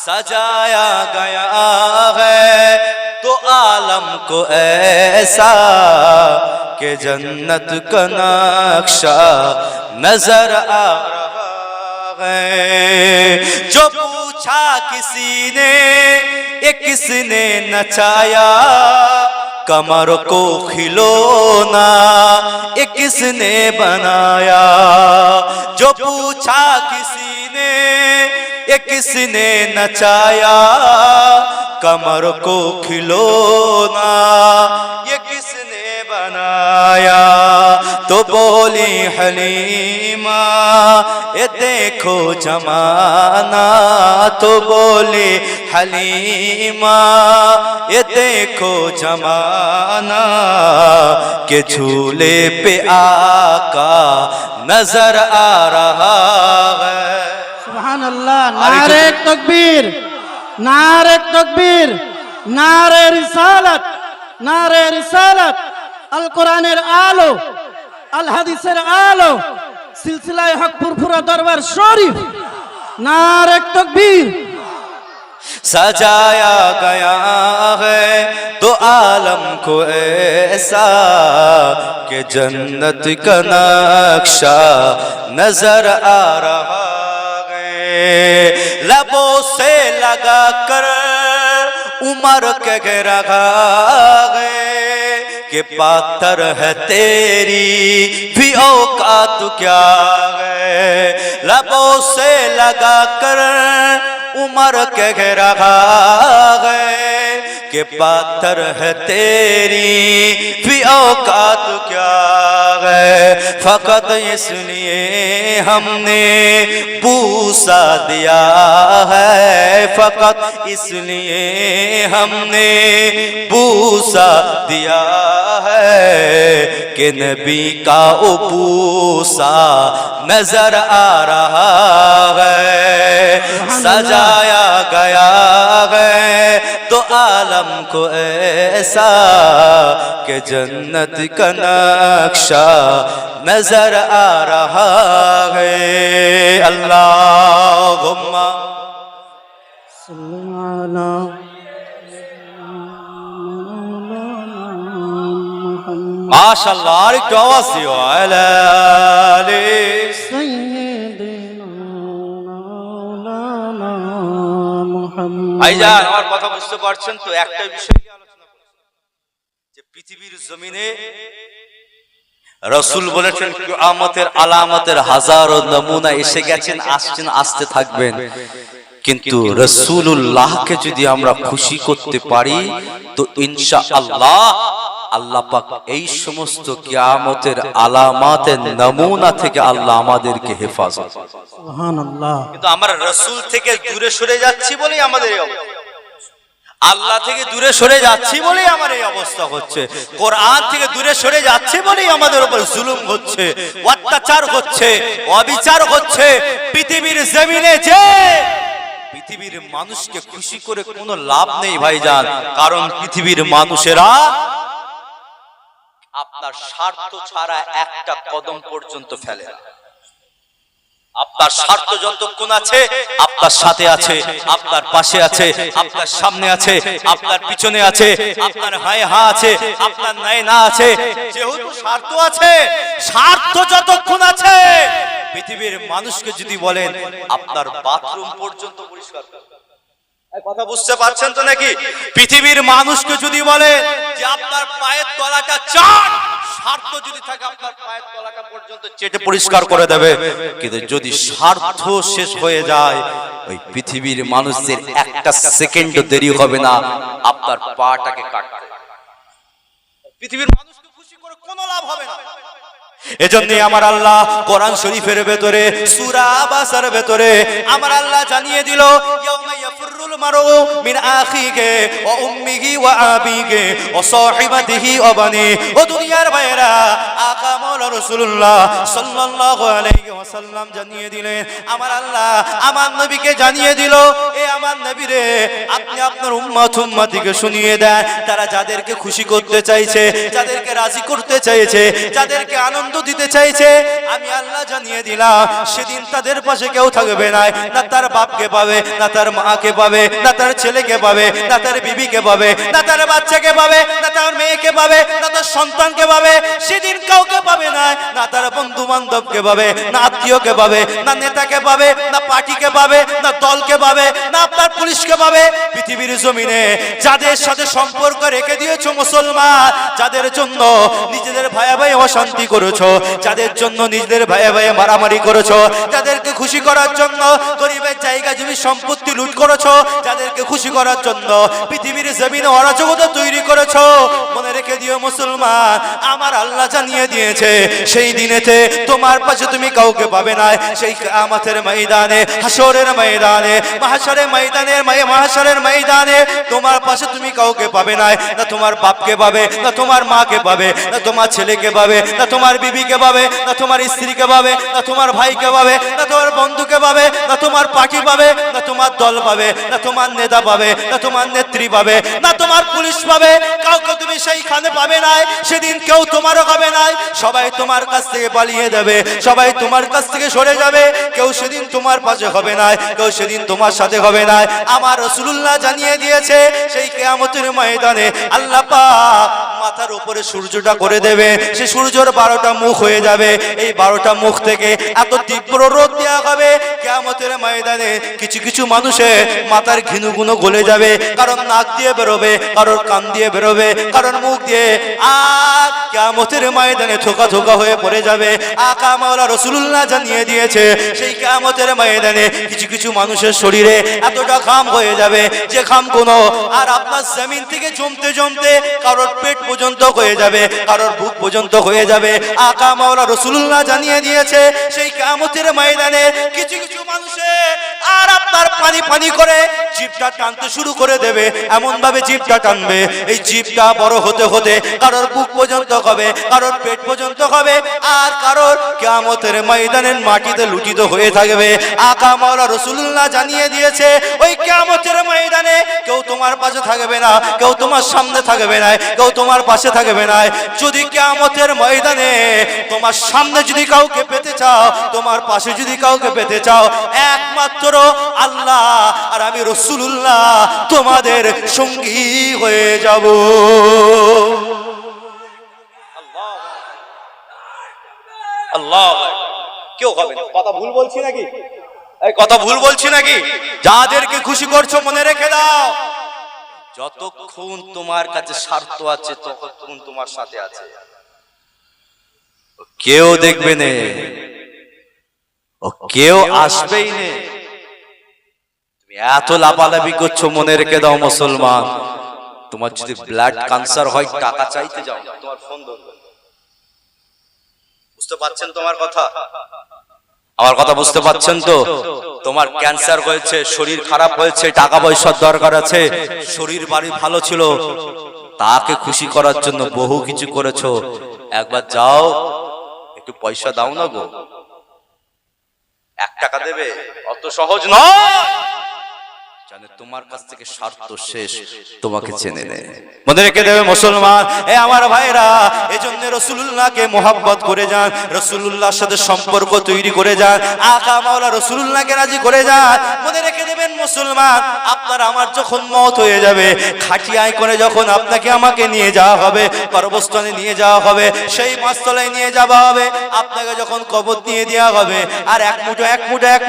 Speaker 1: सजाया गया है तो आलम को ऐसा कि जन्नत का नक्शा नजर आ रहा जो पूछा किसी ने ये किसने नचाया, कमर को खिलौना ये किसने बनाया। जो पूछा किसी ने ये किसने नचाया, कमर को खिलौना ये किसने बनाया। तो बोली हलीमा ये देखो जमाना, तो बोली हलीमा ये देखो जमाना, के झूले पे आका नजर आ रहा है।
Speaker 2: सुभान अल्लाह। नारे तकबीर, नारे तकबीर, नारे रिसालत, नारे रिसालत। আল কোরআনের আলো, আল হাদিসের আলো, সিলসিলায়ে হক ফুরফুরা দরবার শরীফ। নারে তাকবীর।
Speaker 1: सजाया गया है तो आलम को ऐसा कि जन्नत का नक्शा नजर आ रहा है। लबों से लगा कर उमर के गिरा है कि पातर है तेरी भी औकात क्या है। लबों से लगा कर उमर के घेरा है कि पातर है तेरी भी औकात क्या है। फकत इसलिए हमने बूसा दिया है, फकत इसलिए हमने बूसा दिया है कि नबी का बूसा नजर आ रहा है। सजाया गया है तो आलम को ऐसा कि जन्नत का नक्शा नजर आ रहा है। अल्लाहुम्मा माशाअल्लाह। और एक आवाज दियो अला ভাইজান, আমার কথা বুঝতে পারছেন তো? একটা বিষয় নিয়ে আলোচনা করছি যে পৃথিবীর জমিনে রাসূল বলেছেন কিয়ামতের আলামতের হাজারো নমুনা এসে গেছেন, আসছেন, আসতে থাকবেন। কিন্তু রাসূলুল্লাহকে যদি আমরা খুশি করতে পারি তো ইনশাআল্লাহ আল্লাহ পাক এই সমস্ত কিয়ামতের আলামাতের নমুনা থেকে আল্লাহ আমাদেরকে হেফাজত।
Speaker 2: সুবহানাল্লাহ।
Speaker 1: কিন্তু আমরা রাসূল থেকে দূরে সরে যাচ্ছি বলেই আমাদের এই অবস্থা, আল্লাহ থেকে দূরে সরে যাচ্ছি বলেই আমার এই অবস্থা হচ্ছে, কোরআন থেকে দূরে সরে যাচ্ছি বলেই আমাদের উপর জুলুম হচ্ছে, অত্যাচার হচ্ছে, অবিচার হচ্ছে। পৃথিবীর জমিনে যে পৃথিবীর মানুষকে খুশি করে কোনো লাভ নেই ভাইজান, কারণ পৃথিবীর মানুষেরা আপনার স্বার্থ ছাড়া একটা কদম পর্যন্ত ফেলে না। আপনার স্বার্থ যতক্ষণ আছে আপনার সাথে আছে, আপনার পাশে আছে, আপনার সামনে আছে, আপনার পিছনে আছে, আপনার হায় হা আছে, আপনার নাই না আছে। যেহেতু স্বার্থ আছে, স্বার্থ যতক্ষণ আছে, পৃথিবীর মানুষকে যদি বলেন আপনার বাথরুম পর্যন্ত পরিষ্কার করুন, কথা বুঝতে পারছেন তো নাকি? পৃথিবীর মানুষকে যদি বলে যে আপনার পায়ের তলাটা চাট, স্বার্থ যদি থাকে আপনার পায়ের তলাটা পর্যন্ত চেটে পরিষ্কার করে দেবে। কিন্তু যদি স্বার্থ শেষ হয়ে যায়, ওই পৃথিবীর মানুষদের একটা সেকেন্ড দেরি হবে না আপনার পাটাকে কাটতে। পৃথিবীর মানুষকে খুশি করে কোনো লাভ হবে না। এজন্য আমার আল্লাহ কোরআন শরীফের ভেতরে সূরা আবাসার ভেতরে আমার আল্লাহ জানিয়ে দিল, ইয়াউমা ইয়াফিরুল মারউ মিন আখিহি ওয়া উম্মিহি ওয়া আবিহি ওয়া সাহিবাতিহি ওয়া বানি। ও দুনিয়ার ভাইরা, আকা মাওলানা রাসূলুল্লাহ সাল্লাল্লাহু আলাইহি ওয়াসাল্লাম জানিয়ে দিলেন, আমার আল্লাহ আমার নবীকে জানিয়ে দিল, এ আমার নবী রে, আপনি আপনার উম্মতিকে শুনিয়ে দেন, তারা যাদেরকে খুশি করতে চাইছে, যাদেরকে রাজি করতে চাইছে, যাদেরকে আনন্দ দিতে চাইছে, আমি আল্লাহ জানিয়ে দিলাম সেদিন তাদের পাশে কেউ থাকবে না, না তার বাপকে পাবে, না তার মাকে পাবে, না তার ছেলেকে পাবে, না তার বিবিকে পাবে, না তার বাচ্চাকে পাবে, না তার মেয়েকে পাবে, না তার সন্তানকে পাবে। সেদিন কাউকে পাবে না, না তার বন্ধু বান্ধবকে পাবে, না আত্মীয়কে পাবে, না নেতাকে পাবে, না পার্টিকে পাবে, না দলকে পাবে, না আপনার পুলিশকে পাবে। পৃথিবীর জমিনে যাদের সাথে সম্পর্ক রেখে দিয়েছো মুসলমান, যাদের জন্য নিজেদের ভাই ভাই অশান্তি করেছো, যাদের জন্য নিজেদের ভাই ভাই মারামারি করেছো, যাদেরকে খুশি করার জন্য গরিবের জায়গা জমি সম্পত্তি লুট করেছো, যাদেরকে খুশি করার জন্য পৃথিবীর জমিনে অরাজকতা তৈরি করেছো, মনে রেখে দিও মুসলমান, আমার আল্লাহ জানিয়ে দিয়েছে সেই দিনেতে তোমার পাশে তুমি কাউকে পাবে না। সেই কিয়ামতের ময়দানে, হাসরের ময়দানে, মাহশরের ময়দানে তোমার পাশে তুমি কাউকে পাবে না। না তোমার বাপকে পাবে, না তোমার মাকে পাবে, না তোমার ছেলেকে পাবে, না তোমার বিবিকে পাবে, না তোমার স্ত্রীকে পাবে, না তোমার ভাইকে পাবে, না তোমার বন্ধুকে পাবে, না তোমার পার্টি পাবে, না তোমার দল পাবে, না তোমার নেতা পাবে, না তোমার নেত্রী পাবে, না তোমার পুলিশ পাবে। কাউকে তুমি সেইখানে পাবে না। সেদিন কেউ তোমারও হবে না। সবাই তোমার কাছ থেকে পালিয়ে যাবে, সবাই তোমার কাছ থেকে সরে যাবে। কেউ সেদিন তোমার পাশে হবে না, কেউ সেদিন তোমার সাথে হবে না। আমার রাসূলুল্লাহ জানিয়ে দিয়েছে সেই কিয়ামতের ময়দানে আল্লাহ পাক মাথার উপরে সূর্যটা করে দেবে। সে সূর্যের 12টা মুখ হয়ে যাবে। এই 12টা মুখ থেকে এত তীব্র রোদ দেওয়া হবে কিয়ামতের ময়দানে কিছু কিছু মানুষের মাথার ঘিনুগুনো গলে যাবে। কারণ নাক দিয়ে বেরোবে, কারোর কান দিয়ে বেরোবে, কারোর মুখ দিয়ে। আর কিয়ামতের ময়দানে থোকা থোকা হয়ে পড়ে যাবে। আকা মাওলা রাসূলুল্লাহ জানিয়ে দিয়েছে সেই কিয়ামতের ময়দানে কিছু কিছু মানুষের শরীরে এতটা ঘাম হয়ে যাবে যে ঘাম কোনো আর আপনার জমিন থেকে জমতে জমতে কারোর পেট পর্যন্ত হয়ে যাবে, কারোর বুক পর্যন্ত হয়ে যাবে। আকা মাওলা রাসূলুল্লাহ জানিয়ে দিয়েছে সেই কিয়ামতের ময়দানে কিছু কিছু মানুষের আর আপনার পানি পানি করে জিভটা টানতে শুরু করে দেবে। এমন ভাবে জিভটা টানবে, এই জিভটা বড় হতে হতে কারোর বুক পর্যন্ত হবে, কারোর পেট পর্যন্ত হবে, আর কারোর কিয়ামতের ময়দানের মাটিতে লুটিত হয়ে থাকবে। আকা মাওলা রাসূলুল্লাহ জানিয়ে দিয়েছে ওই কিয়ামতের ময়দানে কেউ তোমার পাশে থাকবে না, কেউ তোমার সামনে থাকবে না, কেউ তোমার পাশে থাকবে না। যদি কিয়ামতের ময়দানে তোমার সামনে যদি কাউকে পেতে চাও, তোমার পাশে যদি কাউকে পেতে চাও, একমাত্র আল্লাহ আর আমি রাসূলুল্লাহ তোমাদের সঙ্গী হয়ে যাব। আল্লাহ, কেউ হবে না। কথা ভুল বলছি নাকি? এই কথা ভুল বলছি নাকি? যাদেরকে খুশি করছো মনে রেখে দাও, যতক্ষণ তোমার কাছে স্বার্থ আছে ততক্ষণ তোমার সাথে আছে। কেউ দেখবে না, ও কেউ আসবেই না। তুমি এত লাফালাফি করছো, মনে রেখে দাও মুসলমান, তোমার যদি ব্লাড ক্যান্সার হয় টাকা চাইতে যাও, তোমার ফোন ধরবে। বুঝতে পারছেন তোমার কথা? আমার কথা বুঝতে পারছেন তো? তোমার ক্যান্সার হয়েছে, শরীর খারাপ হয়েছে, টাকা পয়সার দরকার আছে, শরীর বাড়ি ভালো ছিল, তাকে খুশি করার জন্য বহু কিছু করেছো। একবার যাও, একটু পয়সা দাও না গো, 1 টাকা দেবে, অত সহজ নয়। জানে তোমার কাছ থেকে স্বার্থ শেষ, তোমাকে চেনে নেয়, মনে রেখে দেবে মুসলমান। এ আমার ভাইরা, এজন্য রাসূলুল্লাহকে মহব্বত করে যান, রাসূলুল্লাহর সাথে সম্পর্ক তৈরি করে যান, আকা মাওলা রাসূলুল্লাহকে রাজি করে যান। মনে রেখে দেবেন মুসলমান, আপনার আমার যখন মওত হয়ে যাবে, খাটিয়ায় করে যখন আপনাকে আমাকে নিয়ে যাওয়া হবে, কবরস্থানে নিয়ে যাওয়া হবে, সেই মাছতলায় নিয়ে যাওয়া হবে, আপনাকে যখন কবর দিয়ে দেওয়া হবে, আর এক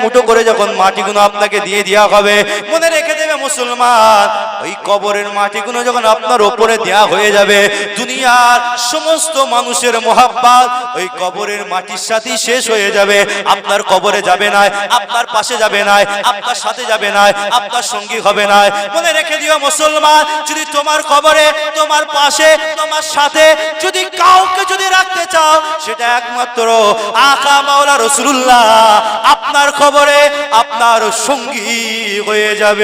Speaker 1: মুঠো করে যখন মাটিগুলো আপনাকে দিয়ে দেওয়া হবে, মনে রেখে দেবে মুসলমান, ওই কবরের মাটিগুলো যখন আপনার উপরে দেয়া হয়ে যাবে, দুনিয়ার সমস্ত মানুষের মোহাব্বত ওই কবরের মাটির সাথে শেষ হয়ে যাবে। আপনার কবরে যাবে না, আপনার পাশে যাবে না, আপনার সাথে যাবে না, আপনার সঙ্গী হবে না। মনে রেখে দিও মুসলমান, যদি তোমার কবরে, তোমার পাশে, তোমার সাথে যদি কাউকে যদি রাখতে চাও, সেটা একমাত্র আকা মাওলা রাসূলুল্লাহ আপনার কবরে আপনার সঙ্গী হয়ে যাবে।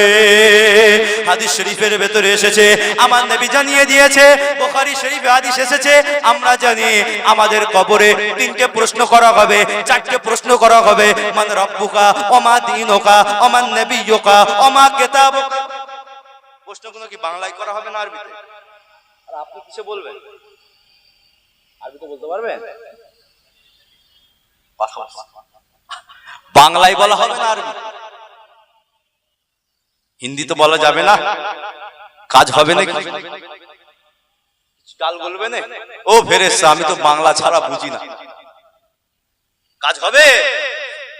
Speaker 1: হাদিস শরীফের ভেতরে এসেছে, আমার নবী জানিয়ে দিয়েছে, বুখারী শরীফে হাদিস এসেছে, আমরা জানি আমাদের কবরে 3টে প্রশ্ন করা হবে, 4টে প্রশ্ন করা হবে। মান রাব্বুকা ওয়া মা দীনুকা ওয়া মান নাবিয়্যুকা ওয়া মা কিতাবুকা। প্রশ্নগুলো কি বাংলায় করা হবে না আরবিতে? আর আপনি কিসে বলবেন? আরবিতে বলতে পারবেন? বাংলায় বলা হবে না আরবি? হিন্দি তো বলা যাবে না, কাজ হবে না, কাল বলবে না ও ফেরেশতা আমি তো বাংলা ছাড়া বুঝি না, কাজ হবে?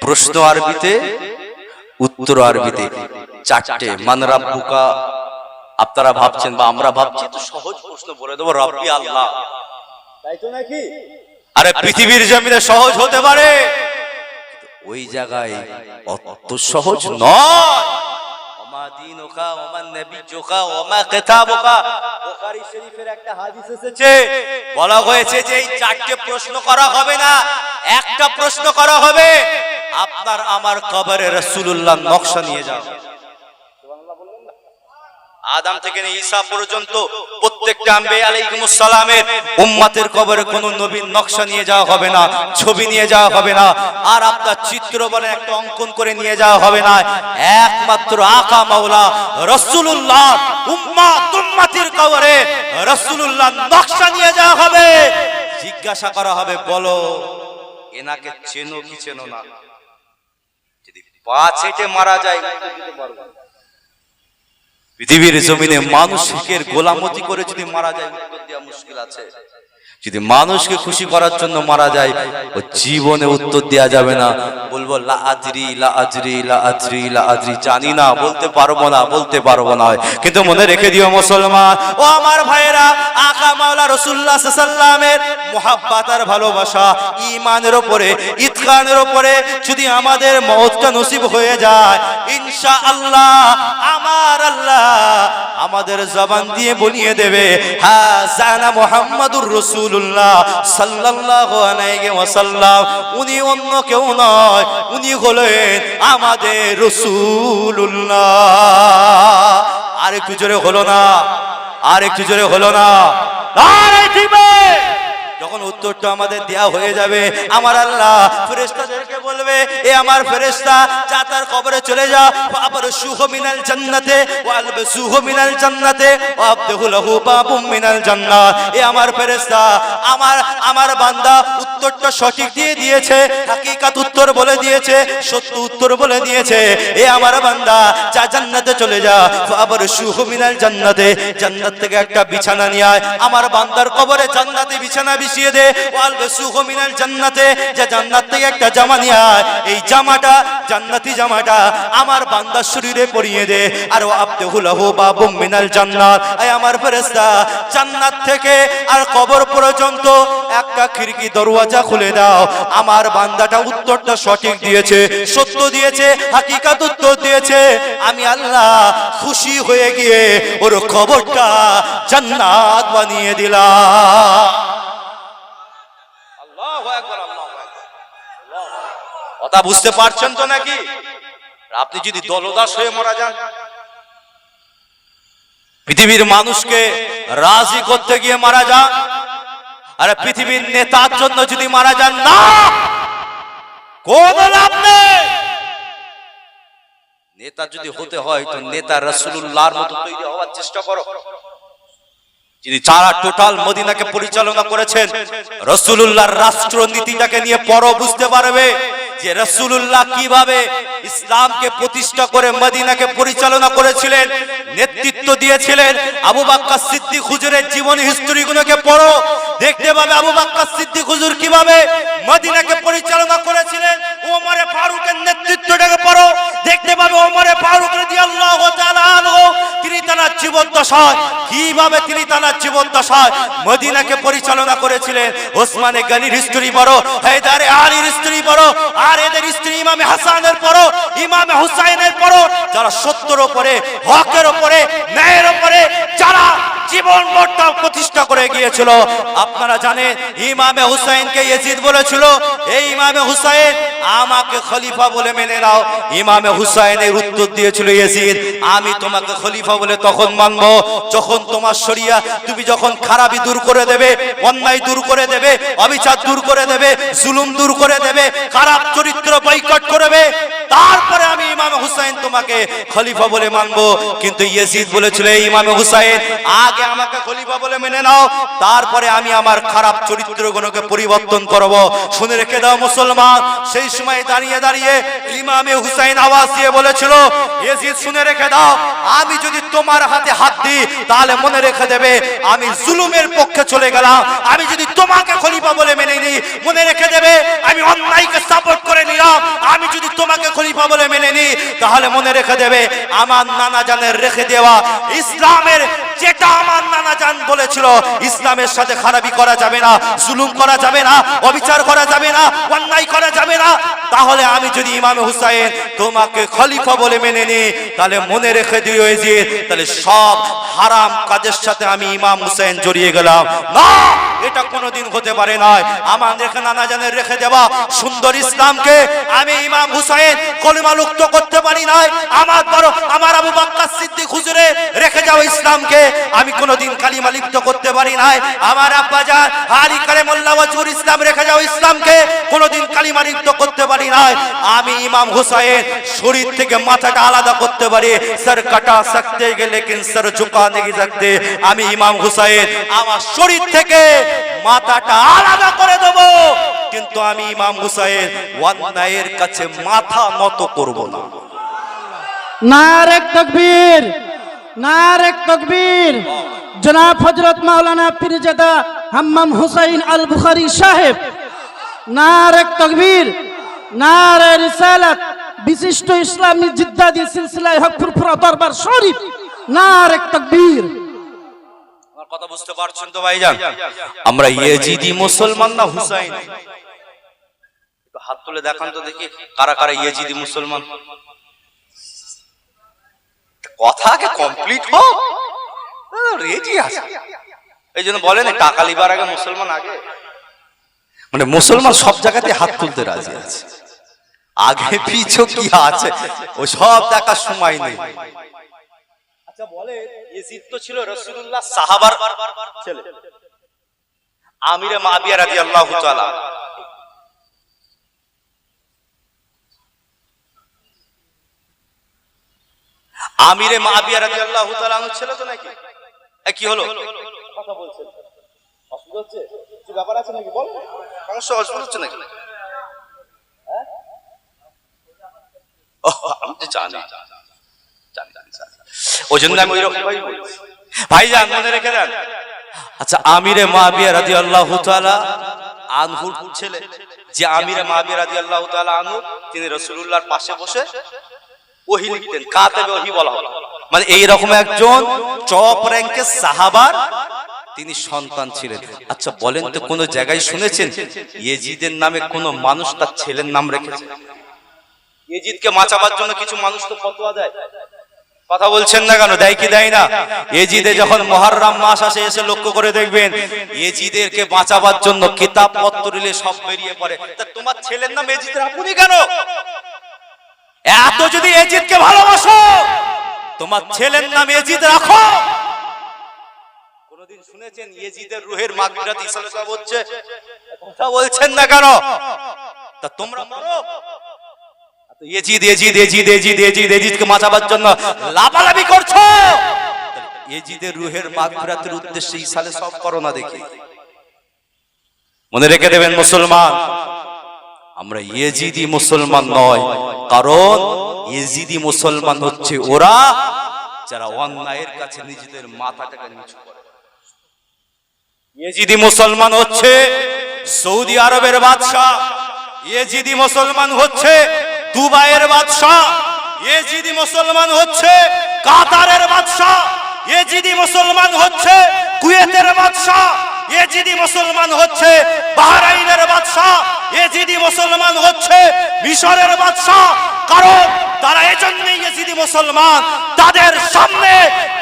Speaker 1: প্রশ্ন আরবিতে, উত্তর আরবিতে, চারটে। মান রাব্বুকা, আপনারা ভাবছেন বা আমরা ভাবছি তো সহজ প্রশ্ন বলে দেবো, রব্বি আল্লাহ, তাই তো নাকি? আরে পৃথিবীর জমিনে সহজ হতে পারে, ওই জায়গায় অত সহজ নয়। ওমা দীনুকা ওমা নবিয়ুকা ওমা কিতাবুকা, বুখারী শরীফের একটা হাদিস এসেছে, বলা হয়েছে যে এই চারটে প্রশ্ন করা হবে না, একটা প্রশ্ন করা হবে, আপনার আমার কবরে রাসূলুল্লাহ নকশা নিয়ে যাও। আদম থেকে নিয়ে ঈসা পর্যন্ত প্রত্যেকটা আম্বিয়া আলাইহিমুস সালামের উম্মতের কবরে কোন নবীর নকশা নিয়ে যাওয়া হবে না, ছবি নিয়ে যাওয়া হবে না, আর আপনার চিত্র বলে একটা অঙ্কন করে নিয়ে যাওয়া হবে না। একমাত্র আকা মাওলা রাসূলুল্লাহ উম্মতের কবরে রাসূলুল্লাহ নকশা নিয়ে যাওয়া হবে। জিজ্ঞাসা করা হবে, বলো এনাকে চেনো কি চেনো না? যদি পা ছেটে মারা যায় উত্তর দিতে পারবো না। পৃথিবীর জমিনে মানুষের গোলামতি করে যদি মারা যায় উত্তর দেওয়া মুশকিল আছে। যদি মানুষকে খুশি করার জন্য মারা যায় ও জীবনে উত্তর দেওয়া যাবে না। বলবো লা আদরি লা আদরি লা আদরি লা আদরি, জানি না, বলতে পারবো না, বলতে পারবো না। কিন্তু মনে রেখে দিও মুসলমান ও আমার ভাইয়েরা, আকা মাওলা রাসূলুল্লাহ সাল্লাল্লাহু আলাইহি ওয়াসাল্লামের মুহাব্বত আর ভালোবাসা ঈমানের উপরে, ইতকানের উপরে যদি আমাদের মওতটা নসিব হয়ে যায়, ইনশাআল্লাহ আমার আল্লাহ আমাদের জবান দিয়ে বলিয়ে দেবে, হ্যাঁ জানা মুহাম্মাদুর রাসূলুল্লাহ সাল্লাল্লাহু আলাইহি ওয়াসাল্লাম, উনি অন্য কেউ নয়, উনি হলেন আমাদের রাসূলুল্লাহ। আর একটু জোরে হলো না, আর একটু জোরে হলো না। নারে দিবে যখন উত্তরটা আমাদের দেয়া হয়ে যাবে, আমার আল্লাহ ফেরেশতাদেরকে বলবে, এ আমার ফেরেশতা যা তার কবরে চলে যা, আবার সুহু মিনাল জান্নাতে ওয়া আলবসুহু মিনাল জান্নাতে ওয়া আবদহু লাহু বাবুম মিনাল জান্নাহ। এ আমার ফেরেশতা, আমার বান্দা উত্তরটা সঠিক দিয়ে দিয়েছে, হাকিকাত উত্তর বলে দিয়েছে, সত্য উত্তর বলে দিয়েছে। এ আমার বান্দা যা জান্নাতে চলে যা, আবার সুহু মিনাল জান্নাতে, জান্নাত থেকে একটা বিছানা নিয়ে আয়, আমার বান্দার কবরে জান্নাতি বিছানা বিছিয়ে দে। ওয়ালবসুহু মিনাল জান্নাতে, যে জান্নাত থেকে একটা জামা নিয়ে আয়, এই জামাটা জান্নাতি জামাটা আমার বান্দার শরীরে পরিয়ে দে। আর আবদহু লাহু বাবুম মিনাল জান্নাত, আয় আমার ফেরেশতা জান্নাত থেকে আর কবর পর্যন্ত একটা খিড়কি দরওয়াজা খুলে দাও। আমার বান্দাটা উত্তরটা সঠিক দিয়েছে, সত্য দিয়েছে, হাকিকাত উত্তর দিয়েছে, আমি আল্লাহ খুশি হয়ে গিয়ে ওর কবরটা জান্নাত বানিয়ে দিলাম। আল্লাহু আকবার, আল্লাহু আকবার। কথা বুঝতে পারছেন তো নাকি? আপনি যদি দলদাস হয়ে মারা যান, পৃথিবীর মানুষকে রাজি করতে গিয়ে মারা যান, আর পৃথিবীর নেতার জন্য যদি মারা যান, না কোন লাভ নেই। নেতা যদি হতে হয় তো নেতা রাসূলুল্লাহর মতো তৈরি হওয়ার চেষ্টা করো। যিনি যারা টোটাল মদিনাকে পরিচালনা করেছেন, রাসূলুল্লাহর রাষ্ট্রনীতিটাকে নিয়ে পড়ো, বুঝতে পারবে যে রাসূলুল্লাহ কিভাবে ইসলামকে প্রতিষ্ঠা করে মদিনাকে পরিচালনা করেছিলেন, নেতৃত্ব দিয়েছিলেন। আবু বকর সিদ্দিক হুজুরের জীবনী হিস্ট্রিগুলোকে পড়ো, দেখতে পাবে আবু বকর সিদ্দিক হুজুর কিভাবে মদিনাকে পরিচালনা করেছিলেন। ওমরে ফারুকের নেতৃত্বটাকে পড়ো, দেখতে পাবে ওমরে ফারুক রাদিয়াল্লাহু তাআলা আনহু তিনি তার জীবদ্দশায় কিভাবে তিনি তার জীবদ্দশায় মদিনাকে পরিচালনা করেছিলেন। ওসমানে গনির হিস্ট্রি পড়ো, হায়দারে আলীর হিস্ট্রি পড়ো, আর এদের স্ত্রী ইমামে হাসানের পড়ো, ইমামে হুসাইনের পড়ো, যারা সত্যের উপরে, হকের উপরে, ন্যায়ের উপরে যারা জীবন মর্যাদা প্রতিষ্ঠা করে গিয়েছিল। আপনারা জানেন ইমামে হুসাইনকে ইয়াজিদ বলেছিল, এই ইমামে হুসাইন আমাকে খলিফা বলে মেনে নাও। ইমামে হুসাইনের উত্তর দিয়েছিল ইয়াজিদ, আমি তোমাকে খলিফা বলে তখন মানবো যখন তোমার শরিয়া তুমি যখন খারাপি দূর করে দেবে, অন্যায় দূর করে দেবে, অবিচার দূর করে দেবে, জুলুম দূর করে দেবে, খারাপ চরিত্র বয়কট করবে, তারপরে আমি ইমামে হুসাইন হুসাইন তোমাকে খলিফা বলে মানবো। কিন্তু ইয়াজিদ বলেছিল, এই ইমামে হুসাইন আগে আমাকে খলিফা বলে মেনে নাও, তারপরে আমি আমার খারাপ চরিত্রগুলোকে পরিবর্তন করব। শুনে রেখে দাও মুসলমান, সেই সময় দাঁড়িয়ে দাঁড়িয়ে ইমামে হুসাইন আওয়াজ দিয়ে বলেছিল, ইয়াজিদ শুনে রেখে দাও, আমি যদি তোমার হাতে হাত দিই তাহলে মনে রেখে দেবে আমি জুলুমের পক্ষে চলে গেলাম। আমি যদি তোমাকে খলিফা বলে মেনে নিই, মনে রেখে দেবে আমি অন্যায়কে সাপোর্ট করে নিলাম। আমি যদি তোমাকে খলিফা বলে মেনে নিই, তাহলে মনে রেখে দেবে আমার নানা জানের রেখে দেওয়া ইসলামের, যেটা আমার নানা জান বলেছিল, ইসলামের সাথে খারাপি করা যাবে না, জুলুম করা যাবে না, অবিচার করা যাবে না, অন্যায় করা যাবে না। তাহলে আমি যদি ইমামে হুসাইন তোমাকে খলিফা বলে মেনে নিই, তাহলে মনে রেখে দিও যে তাহলে সব হারাম কাজের সাথে আমি ইমাম হুসাইন জড়িয়ে গেলাম। না, এটা কোনোদিন হতে পারে না। আমার রেখে নানা জানের রেখে দেওয়া সুন্দর ইসলামকে আমি ইমাম হুসাইন কলিমা লুপ্ত করতে পারি নাই। আমার আবু বকর সিদ্দিক হুজুরে রেখে যাওয়া ইসলামকে আমি কোনোদিন কালিমা লিপ্ত করতে পারি নাই। আমার আব্বা জান আলী কারিমুল্লাহ ওয়াজহুর ইসলাম রেখে যাওয়া ইসলামকে কোনোদিন কালিমা লিপ্ত করতে পারি নাই। আমি ইমাম হুসাইন শরীর থেকে মাথাটা আলাদা করতে পারি, সর কাটা সকতে গে লেকিন সর ঝুকা নেই सकते। আমি ইমাম হুসাইন আমার শরীর থেকে মাথাটা আলাদা করে দেব, কিন্তু আমি ইমাম হুসাইন অন্যায়ের কাছে মাথা নত করব না।
Speaker 2: नारे तकबीर, नारे तकबीर। जनाब हजरत मौलाना पीरजादा हम्मम हुसैन अल बुखारी साहेब, नारे तकबीर, नारे रिसालत। विशिष्ट इस्लामी जिद्दादी सिलसिला हकपुरपुरा दरबार शरीफ, नारे तकबीर।
Speaker 1: আমার কথা বুঝতে পারছেন তো ভাইজান? আমরা ইয়েজিদি মুসলমান না হুসাইন? একটু হাত তুলে দেখান তো দেখি কারা কারা ইয়েজিদি মুসলমান। কথা আগে কমপ্লিট হোক, রেডি আছে। এই জন্য বলেন টাকা লিবার আগে মুসলমান আগে, মানে মুসলমান সব জায়গাতে হাত তুলতে রাজি আছে, আগে পিছু কি আছে ও সব দেখার সময় নেই। আচ্ছা বলে, ইয়াজিদ তো ছিল রাসূলুল্লাহ সাহাবার ছেলে, আমিরে মুআবিয়া রাদিয়াল্লাহু তাআলা। আমিরে মুআবিয়া রাদিয়াল্লাহু তাআলা ছিল তো নাকি? কি হলো কথা বলছেন? অসুবিধা হচ্ছে? কিছু ব্যাপার আছে নাকি? বল, সমস্যা অসুবিধা হচ্ছে নাকি? হ্যাঁ, আমি তো জানি ওই জন্য আমি ওইরকম বলছি। ভাইজান মনে রেখে দেন। আচ্ছা, আমিরে মুআবিয়া রাদিয়াল্লাহু তাআলা আনহুর ছেলে, যে আমিরে মুআবিয়া রাদিয়াল্লাহু তাআলা আনহু, তিনি রাসূলুল্লাহর পাশে বসে ওহী লিখতেন, কাতেবে ওহী বলা হয়। মানে এই রকম একজন টপ র‍্যাঙ্কের সাহাবার তিনি সন্তান ছিলেন। আচ্ছা বলেন তো, কোন জায়গায় শুনেছেন ইয়াজিদের নামে কোন মানুষ তার ছেলের নাম রেখেছে? ইয়াজিদকে বাঁচাবার জন্য কিছু মানুষ তো ফতোয়া দেয়, কথা বলছেন না কেন? দেয় কি দেয় না? ইয়াজিদে যখন মুহররম মাস আসে, এসে লক্ষ্য করে দেখবেন ইয়াজিদেরকে বাঁচাবার জন্য কিতাব পত্র নিয়ে সব বেরিয়ে পড়ে। তা তোমার ছেলের নাম ইয়াজিদ রাখুনি কেন? এত যদি ইয়াজিদকে ভালোবাসো, তোমার ছেলের নাম ইয়াজিদ রাখো। কোনদিন শুনেছেন ইয়াজিদের রূহের মাগফিরাত ইসলাম সাহেব হচ্ছে? কথা বলছেন না কেন? তা তোমরা মারো ইয়াজিদকে বাঁচাবার জন্য লাফালাফি করছো। ইয়াজিদের রূহের মাগফিরাতের উদ্দেশ্যে ইসালে সব করো না দেখি। মনে রেখে দেবেন মুসলমান, আমরা ইয়াজিদি মুসলমান নয়, কারণ ইয়াজিদি মুসলমান হচ্ছে ওরা যারা অন্যায়ের কাছে নিজেদের মাথাটাকে নিচু করে। ইয়াজিদি মুসলমান হচ্ছে সৌদি আরবের বাদশা, ইয়াজিদি মুসলমান হচ্ছে দুবাইয়ের বাদশা, ইয়াজিদি মুসলমান হচ্ছে কাতারের বাদশা, ইয়াজিদি মুসলমান হচ্ছে কুয়েতের বাদশা, ইয়াজিদি মুসলমান হচ্ছে বাহরাইনের বাদশা, ইয়াজিদি মুসলমান হচ্ছে মিশরের বাদশা। কারণ তারা এজন্যই ইয়াজিদি মুসলমান, তাদের সামনে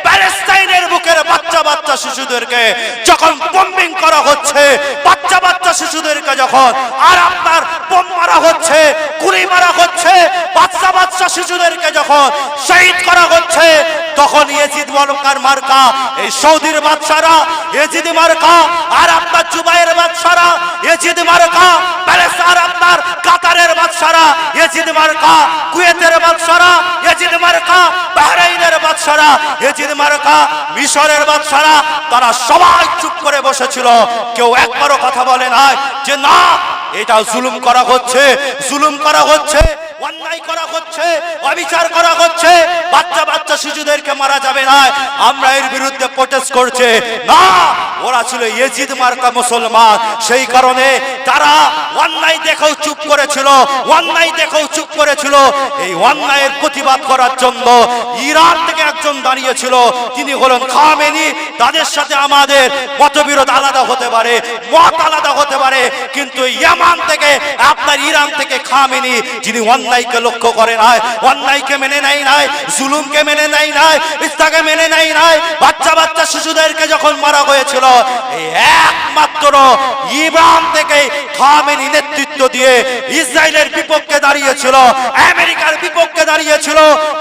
Speaker 1: প্যালেস্টাইনের বুকের বাচ্চা বাচ্চা শিশুদেরকে যখন বম্বিং করা হচ্ছে, বাচ্চা বাচ্চা শিশুদেরকে যখন আর আপনার বোম মারা হচ্ছে, গুলি মারা হচ্ছে, বাচ্চা বাচ্চা শিশুদেরকে যখন শহীদ করা হচ্ছে, তখন ইয়েজিদ মার্কা, এই সৌদির বাদশারা ইয়েজিদ মার্কা, আর আপনার জুবাইর বাদশারা ইয়েজিদ মার্কা, প্যালেস্তাইন আপনার কাতারের বাদশারা ইয়েজিদ মার্কা, কুয়েতের বাদশারা ইয়েজিদ মার্কা, বাহরাইনের বাদশারা ইয়েজিদ মার্কা, মিশরের বাদশারা, তারা সবাই চুপ করে বসেছিল। কেউ একবারও কথা বলে না যে না এটা জুলুম করা হচ্ছে, জুলুম করা হচ্ছে, অন্যায় করা হচ্ছে, অবিচার করা হচ্ছে, বাচ্চা বাচ্চা শিশুদেরকে মারা যাবে না, আমরা এর বিরুদ্ধে প্রোটেস্ট করছে না। ওরা ছিল ইয়েজিদ মার্কা মুসলমান, সেই কারণে তারা অন্যায় দেখেও চুপ করেছিল, অন্যায় দেখেও চুপ করেছিল। এই অন্যায়ের প্রতিবাদ করার জন্য ইরান থেকে একজন দাঁড়িয়েছিল, তিনি হলেন খামেনি। তাদের সাথে আমাদের মতবিরোধ আলাদা হতে পারে, মত আলাদা হতে পারে, কিন্তু ইয়ামান থেকে আপনার ইরান থেকে খামেনি, যিনি অন্যায়কে লক্ষ্য করে নাই, অন্যায়কে মেনে নেয় নাই, জুলুমকে মেনে নেয় নাই, ইসলামকে মেনে নেয় নাই, বাচ্চা বাচ্চা শিশুদেরকে যখন মারা হয়েছিল, এই একমাত্র ইরান থেকে খামেনি নেতৃত্ব দিয়ে ইসরায়েলের বিপক্ষে দাঁড়িয়েছিল, আমেরিকার বিপক্ষে দাঁড়িয়েছিল।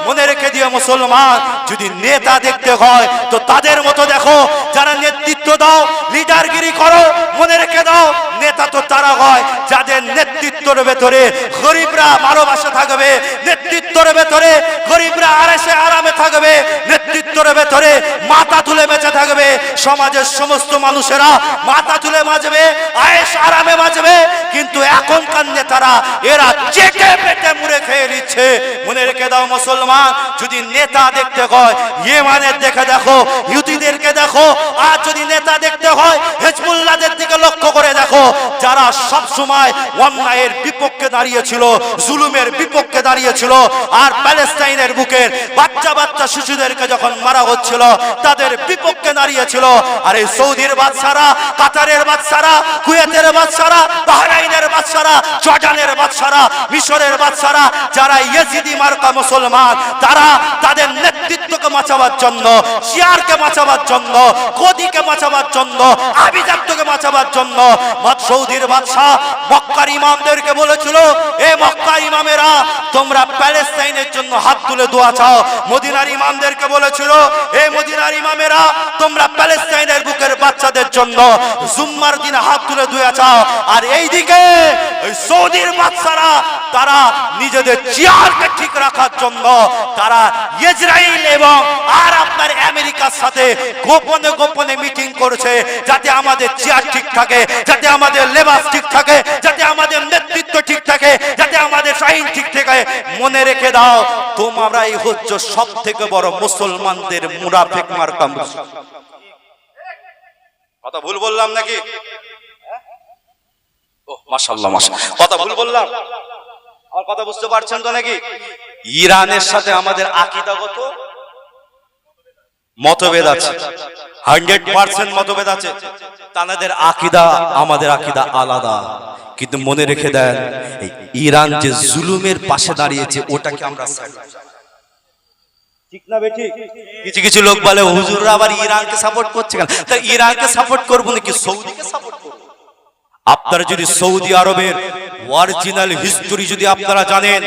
Speaker 1: মনে রেখে দিয়ে মুসলমান, যদি নেতা দেখতে হয় তো তাদের মতো দেখো, যারা নেতৃত্ব দাও, লিডারগিরি করো, মনে রেখে দাও নেতা তো তারা হয় যাদের নেতৃত্বের ভেতরে গরিবরা ভালোবাসা থাকবে, নেতৃত্বের ভেতরে গরিবরা আরামে আরামে থাকবে, নেতৃত্বের ভেতরে মাথা তুলে বেঁচে থাকবে, সমাজের সমস্ত মানুষেরা মাথা তুলে বাঁচবে, আয়েশ আরামে বাঁচবে। কিন্তু এখনকার নেতারা এরা চেটে পেটে মুড়ে খেয়ে নিচ্ছে। মনে রেখে দাও মুসলমান, যদি নেতা দেখতে হয় ইয়েমানের দেখে দেখো, ইহুদিদেরকে দেখো, আর যদি নেতা দেখতে হয় হিজবুল্লাহদের দিকে লক্ষ্য করে দেখো, যারা সব সময় অন্যায়ের বিপক্ষে দাঁড়িয়েছিল, জুলুমের বিপক্ষে দাঁড়িয়েছিল। আর প্যালেস্তাইনের বুকের বাচ্চা বাচ্চা শিশুদেরকে যখন মারা হচ্ছিল, তাদের বিপক্ষে দাঁড়িয়েছিল। আর এই সৌদির বাদশারা, কাতারের বাদশারা, কুয়েতের বাদশারা, বাহরাইনের বাদশারা, জর্ডানের বাদশারা, মিশরের বাদশারা, যারা ইয়েজিদি মার্কা মুসলমান, তারা তাদের নেতৃত্বকে বাঁচাবার জন্য, শিয়ারকে বাঁচাবার জন্য, গদিকে বাঁচাবার জন্য, আভিজাত্যকে বাঁচাবার জন্য সৌদির বাদশাহ মক্কার ইমামদেরকে বলেছিল, এ মক্কার ইমামেরা তোমরা প্যালেস্তাইনের জন্য হাত তুলে দোয়া চাও। মদিনার ইমামদেরকে বলেছিল, এ মদিনার ইমামেরা তোমরা প্যালেস্তাইনের বুকের বাচ্চাদের জন্য জুম্মার দিনে হাত তুলে দোয়া চাও। আর এইদিকে ওই সৌদির বাদশারা তারা নিজেদের চেয়ারকে ঠিক রাখার জন্য তারা ইসরায়েল এবং আর আপনার আমেরিকার সাথে গোপনে গোপনে মিটিং করেছে, যাতে আমাদের চেয়ার ঠিক থাকে, যাতে আমাদের লেবাস ঠিক থাকে, যাতে আমাদের নেতৃত্ব ঠিক থাকে, যাতে আমাদের আইন ঠিক থাকে। মনে রেখে দাও, তোমরাই হচ্ছে সব থেকে বড় মুসলমানদের মুনাফিক মার্কা। কথা ভুল বললাম নাকি? ও মাশাআল্লাহ, মাশাআল্লাহ, কথা ভুল বললাম? আমার কথা বুঝতে পারছেন তো নাকি? ইরানের সাথে আমাদের আকীদাগত মতভেদ আছে, 100% মতভেদ আছে। তাদের আকীদা আমাদের আকীদা আলাদা, কিন্তু মনে রেখে দেন, ইরান যে জুলুমের পাশে দাঁড়িয়েছে ওটাকে আমরা ঠিক না বেঠিক? কিছু কিছু লোক বলে হুজুররা আবার ইরানকে সাপোর্ট করছে কেন? তা ইরানকে সাপোর্ট করবো নাকি সৌদিকে সাপোর্ট করবো? আপনারা যদি সৌদি আরবের অরিজিনাল হিস্টোরি যদি আপনারা জানেন,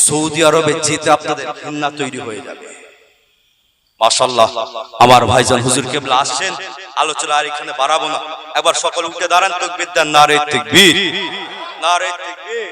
Speaker 1: সৌদি আরবে যেতে আপনাদের ঘৃণা তৈরি হয়ে যাবে। মাশাআল্লাহ, আমার ভাইজান হুজুর কেবলা আসছেন, আলোচনা আর এখানে বাড়াবো না। একবার সকল উঠে দাঁড়ান, তাকবীর দেন, নারে তাকবীর, নারে তাকবীর।